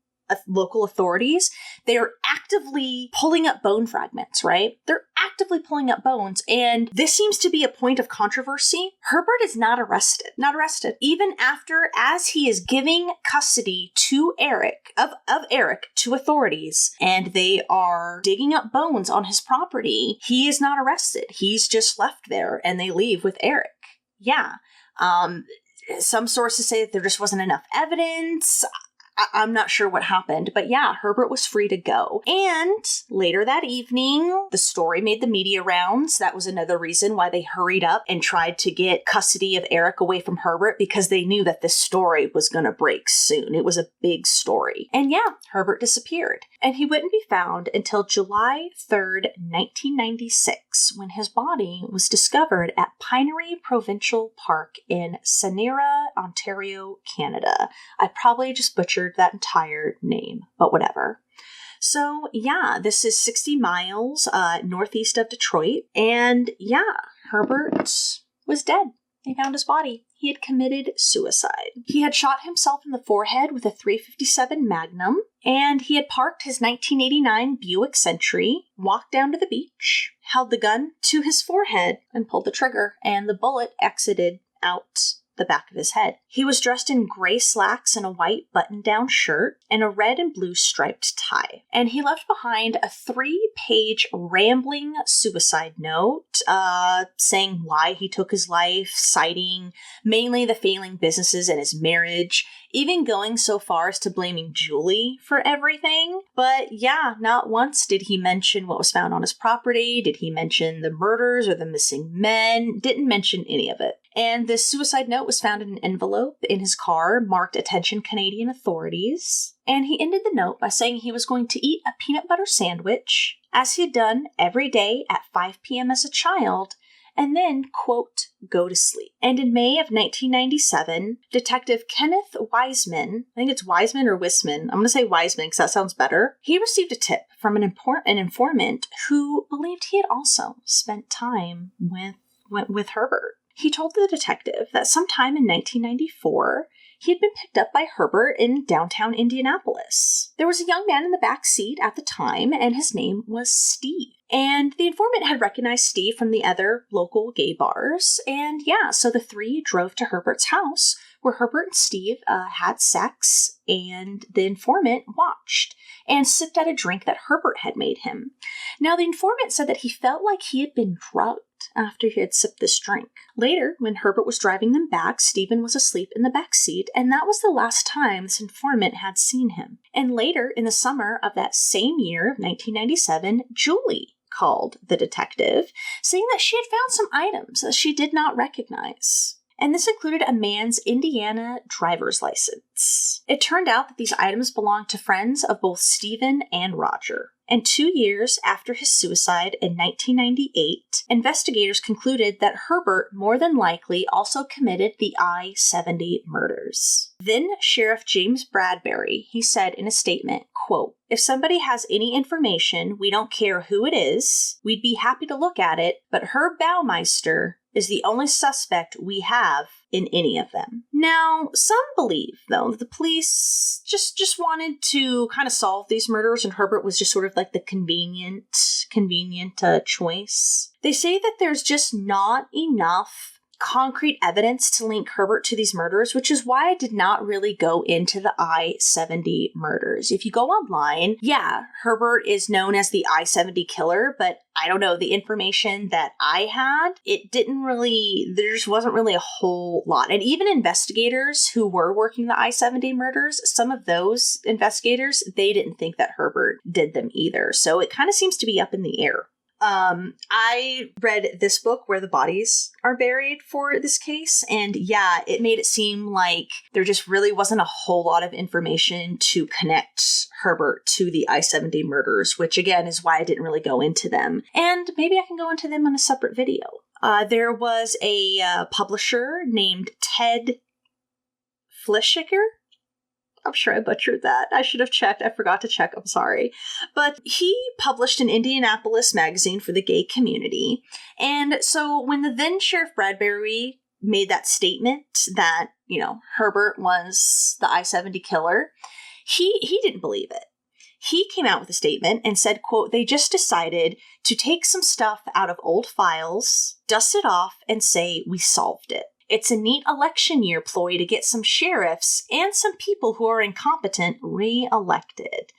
local authorities, they're actively pulling up bone fragments, right? They're actively pulling up bones, and this seems to be a point of controversy. Herbert is not arrested. Even after, as he is giving custody to Eric, of Eric to authorities, and they are digging up bones on his property, he is not arrested. He's just left there, and they leave with Eric. Yeah. Some sources say that there just wasn't enough evidence. I'm not sure what happened, but yeah, Herbert was free to go. And later that evening, the story made the media rounds. That was another reason why they hurried up and tried to get custody of Eric away from Herbert, because they knew that this story was going to break soon. It was a big story. And yeah, Herbert disappeared. And he wouldn't be found until July 3rd, 1996, when his body was discovered at Pinery Provincial Park in Sanera, Ontario, Canada. I probably just butchered that entire name, but whatever. So yeah, this is 60 miles northeast of Detroit. And yeah, Herbert was dead. They found his body. He had committed suicide. He had shot himself in the forehead with a .357 Magnum, and he had parked his 1989 Buick Century, walked down to the beach, held the gun to his forehead, and pulled the trigger, and the bullet exited out the back of his head. He was dressed in gray slacks and a white button-down shirt and a red and blue striped tie. And he left behind a 3-page rambling suicide note saying why he took his life, citing mainly the failing businesses and his marriage, even going so far as to blaming Julie for everything. But yeah, not once did he mention what was found on his property. Did he mention the murders or the missing men? Didn't mention any of it. And this suicide note was found in an envelope in his car marked "Attention Canadian Authorities." And he ended the note by saying he was going to eat a peanut butter sandwich, as he had done every day at 5 p.m. as a child, and then, quote, go to sleep. And in May of 1997, Detective Kenneth Wiseman, I think it's Wiseman or Wisman, I'm going to say Wiseman because that sounds better, he received a tip from an informant who believed he had also spent time with Herbert. He told the detective that sometime in 1994, he had been picked up by Herbert in downtown Indianapolis. There was a young man in the back seat at the time, and his name was Steve. And the informant had recognized Steve from the other local gay bars. And yeah, so the three drove to Herbert's house, where Herbert and Steve had sex, and the informant watched and sipped at a drink that Herbert had made him. Now, the informant said that he felt like he had been drugged after he had sipped this drink. Later, when Herbert was driving them back, Stephen was asleep in the back seat, and that was the last time this informant had seen him. And later, in the summer of that same year, 1997, Julie called the detective, saying that she had found some items that she did not recognize. And this included a man's Indiana driver's license. It turned out that these items belonged to friends of both Stephen and Roger. And 2 years after his suicide in 1998, investigators concluded that Herbert more than likely also committed the I-70 murders. Then Sheriff James Bradbury, he said in a statement, quote, "If somebody has any information, we don't care who it is, we'd be happy to look at it, but Herb Baumeister is the only suspect we have in any of them." Now, some believe, though, that the police just wanted to kind of solve these murders, and Herbert was just sort of like the convenient choice. They say that there's just not enough concrete evidence to link Herbert to these murders, which is why I did not really go into the I-70 murders. If you go online, yeah, Herbert is known as the I-70 killer, but I don't know, the information that I had, there just wasn't really a whole lot. And even investigators who were working the I-70 murders, some of those investigators, they didn't think that Herbert did them either. So it kind of seems to be up in the air. I read this book where the bodies are buried for this case, and yeah, it made it seem like there just really wasn't a whole lot of information to connect Herbert to the I-70 murders, which again is why I didn't really go into them. And maybe I can go into them in a separate video. There was a publisher named Ted Fleischiger. I'm sure I butchered that. I should have checked. I forgot to check. I'm sorry. But he published an Indianapolis magazine for the gay community. And so when the then Sheriff Bradbury made that statement that, Herbert was the I-70 killer, he didn't believe it. He came out with a statement and said, quote, "They just decided to take some stuff out of old files, dust it off, and say we solved it. It's a neat election year ploy to get some sheriffs and some people who are incompetent re-elected."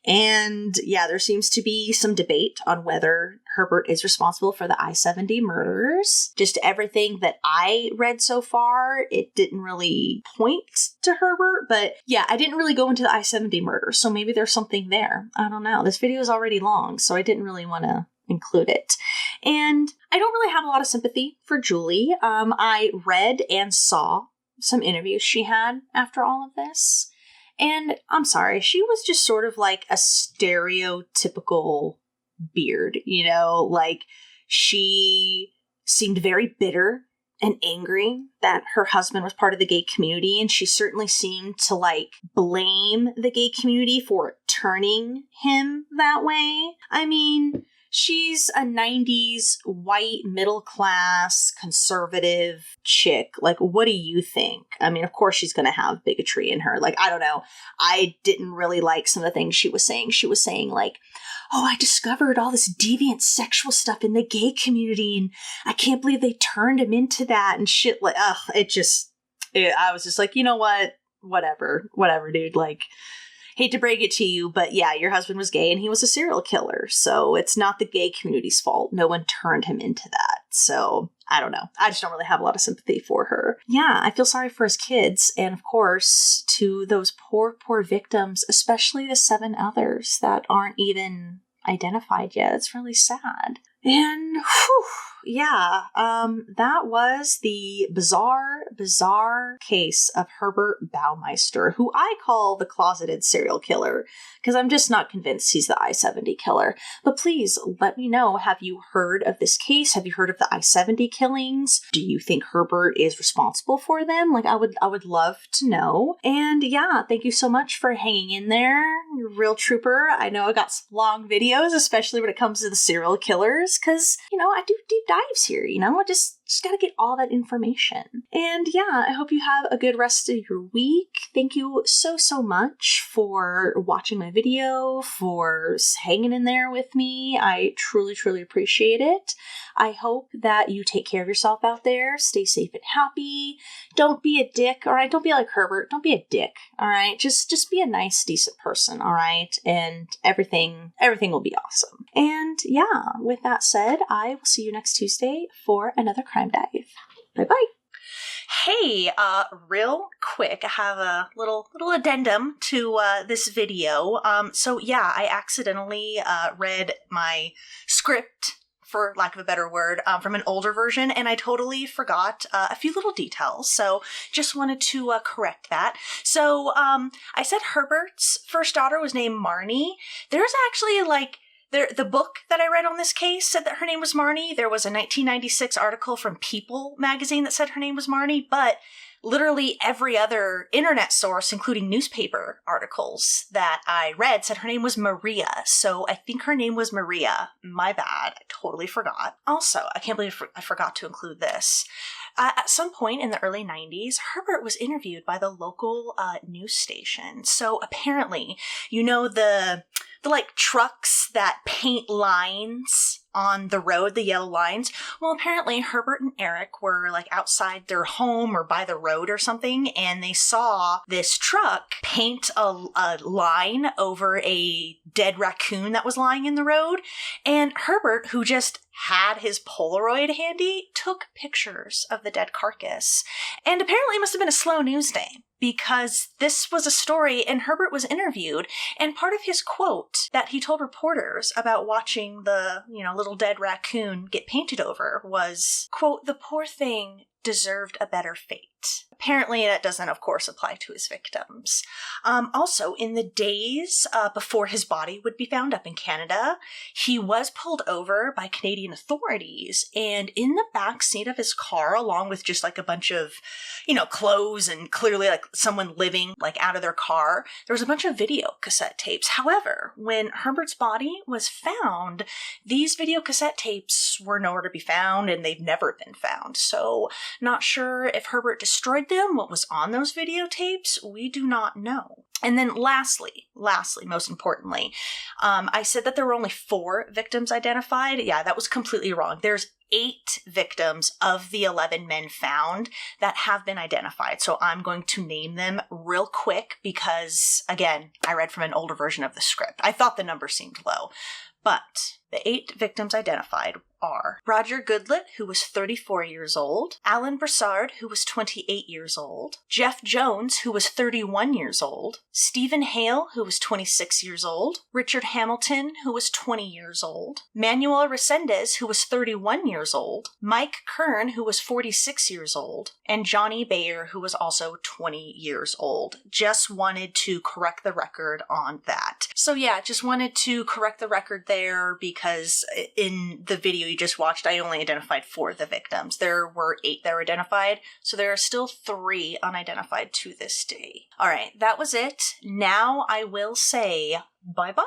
And yeah, there seems to be some debate on whether Herbert is responsible for the I-70 murders. Just everything that I read so far, it didn't really point to Herbert, but yeah, I didn't really go into the I-70 murders, so maybe there's something there. I don't know. This video is already long, so I didn't really want to include it. And I don't really have a lot of sympathy for Julie. I read and saw some interviews she had after all of this. And I'm sorry, she was just sort of like a stereotypical beard, like she seemed very bitter and angry that her husband was part of the gay community, and she certainly seemed to like blame the gay community for turning him that way. I mean, she's a 90s white middle class conservative chick. Like, what do you think? I mean, of course she's going to have bigotry in her. Like, I don't know. I didn't really like some of the things she was saying. She was saying like, oh, I discovered all this deviant sexual stuff in the gay community, and I can't believe they turned him into that and shit. Like, I was just like, you know what? Whatever, dude. Like, hate to break it to you, but yeah, your husband was gay and he was a serial killer. So it's not the gay community's fault. No one turned him into that. So I don't know. I just don't really have a lot of sympathy for her. Yeah, I feel sorry for his kids. And of course, to those poor victims, especially the 7 others that aren't even identified yet. It's really sad. And that was the bizarre case of Herbert Baumeister, who I call the closeted serial killer, because I'm just not convinced he's the I-70 killer. But please let me know, have you heard of this case? Have you heard of the I-70 killings? Do you think Herbert is responsible for them? Like, I would love to know. And yeah, thank you so much for hanging in there. You're a real trooper. I know I got some long videos, especially when it comes to the serial killers, because, I do deep dives here, I just gotta get all that information. And yeah, I hope you have a good rest of your week. Thank you so much for watching my video, for hanging in there with me. I truly appreciate it. I hope that you take care of yourself out there. Stay safe and happy. Don't be a dick, all right? Don't be like Herbert. Don't be a dick, all right? Just be a nice, decent person, all right? And everything will be awesome. And yeah, with that said, I will see you next Tuesday for another Crime Dive. Bye-bye. Hey, real quick, I have a little addendum to this video. So yeah, I accidentally read my script, for lack of a better word, from an older version, and I totally forgot a few little details, so just wanted to correct that. So I said Herbert's first daughter was named Marnie. There's actually the book that I read on this case said that her name was Marnie. There was a 1996 article from People magazine that said her name was Marnie, but literally every other internet source, including newspaper articles that I read, said her name was Maria. So I think her name was Maria. My bad. I totally forgot. Also, I can't believe I forgot to include this. At some point in the early 90s, Herbert was interviewed by the local news station. So apparently, the trucks that paint lines on the road, the yellow lines. Well, apparently Herbert and Eric were outside their home or by the road or something, and they saw this truck paint a line over a dead raccoon that was lying in the road. And Herbert, who just had his Polaroid handy, took pictures of the dead carcass. And apparently it must have been a slow news day, because this was a story and Herbert was interviewed, and part of his quote that he told reporters about watching the, little dead raccoon get painted over was, quote, "The poor thing deserved a better fate." Apparently that doesn't, of course, apply to his victims. Also, in the days before his body would be found up in Canada, he was pulled over by Canadian authorities, and in the back seat of his car, along with just a bunch of, clothes and clearly someone living out of their car, there was a bunch of video cassette tapes. However, when Herbert's body was found, these video cassette tapes were nowhere to be found, and they've never been found. So, not sure if Herbert destroyed them, what was on those videotapes, we do not know. And then lastly, most importantly, I said that there were only 4 victims identified. Yeah, that was completely wrong. There's 8 victims of the 11 men found that have been identified. So I'm going to name them real quick because, again, I read from an older version of the script. I thought the number seemed low, but The 8 victims identified are Roger Goodlett, who was 34 years old, Alan Broussard, who was 28 years old, Jeff Jones, who was 31 years old, Stephen Hale, who was 26 years old, Richard Hamilton, who was 20 years old, Manuel Resendez, who was 31 years old, Mike Kern, who was 46 years old, and Johnny Bayer, who was also 20 years old. Just wanted to correct the record on that. So yeah, just wanted to correct the record there because in the video you just watched, I only identified 4 of the victims. There were 8 that were identified, so there are still 3 unidentified to this day. All right, that was it. Now I will say bye-bye.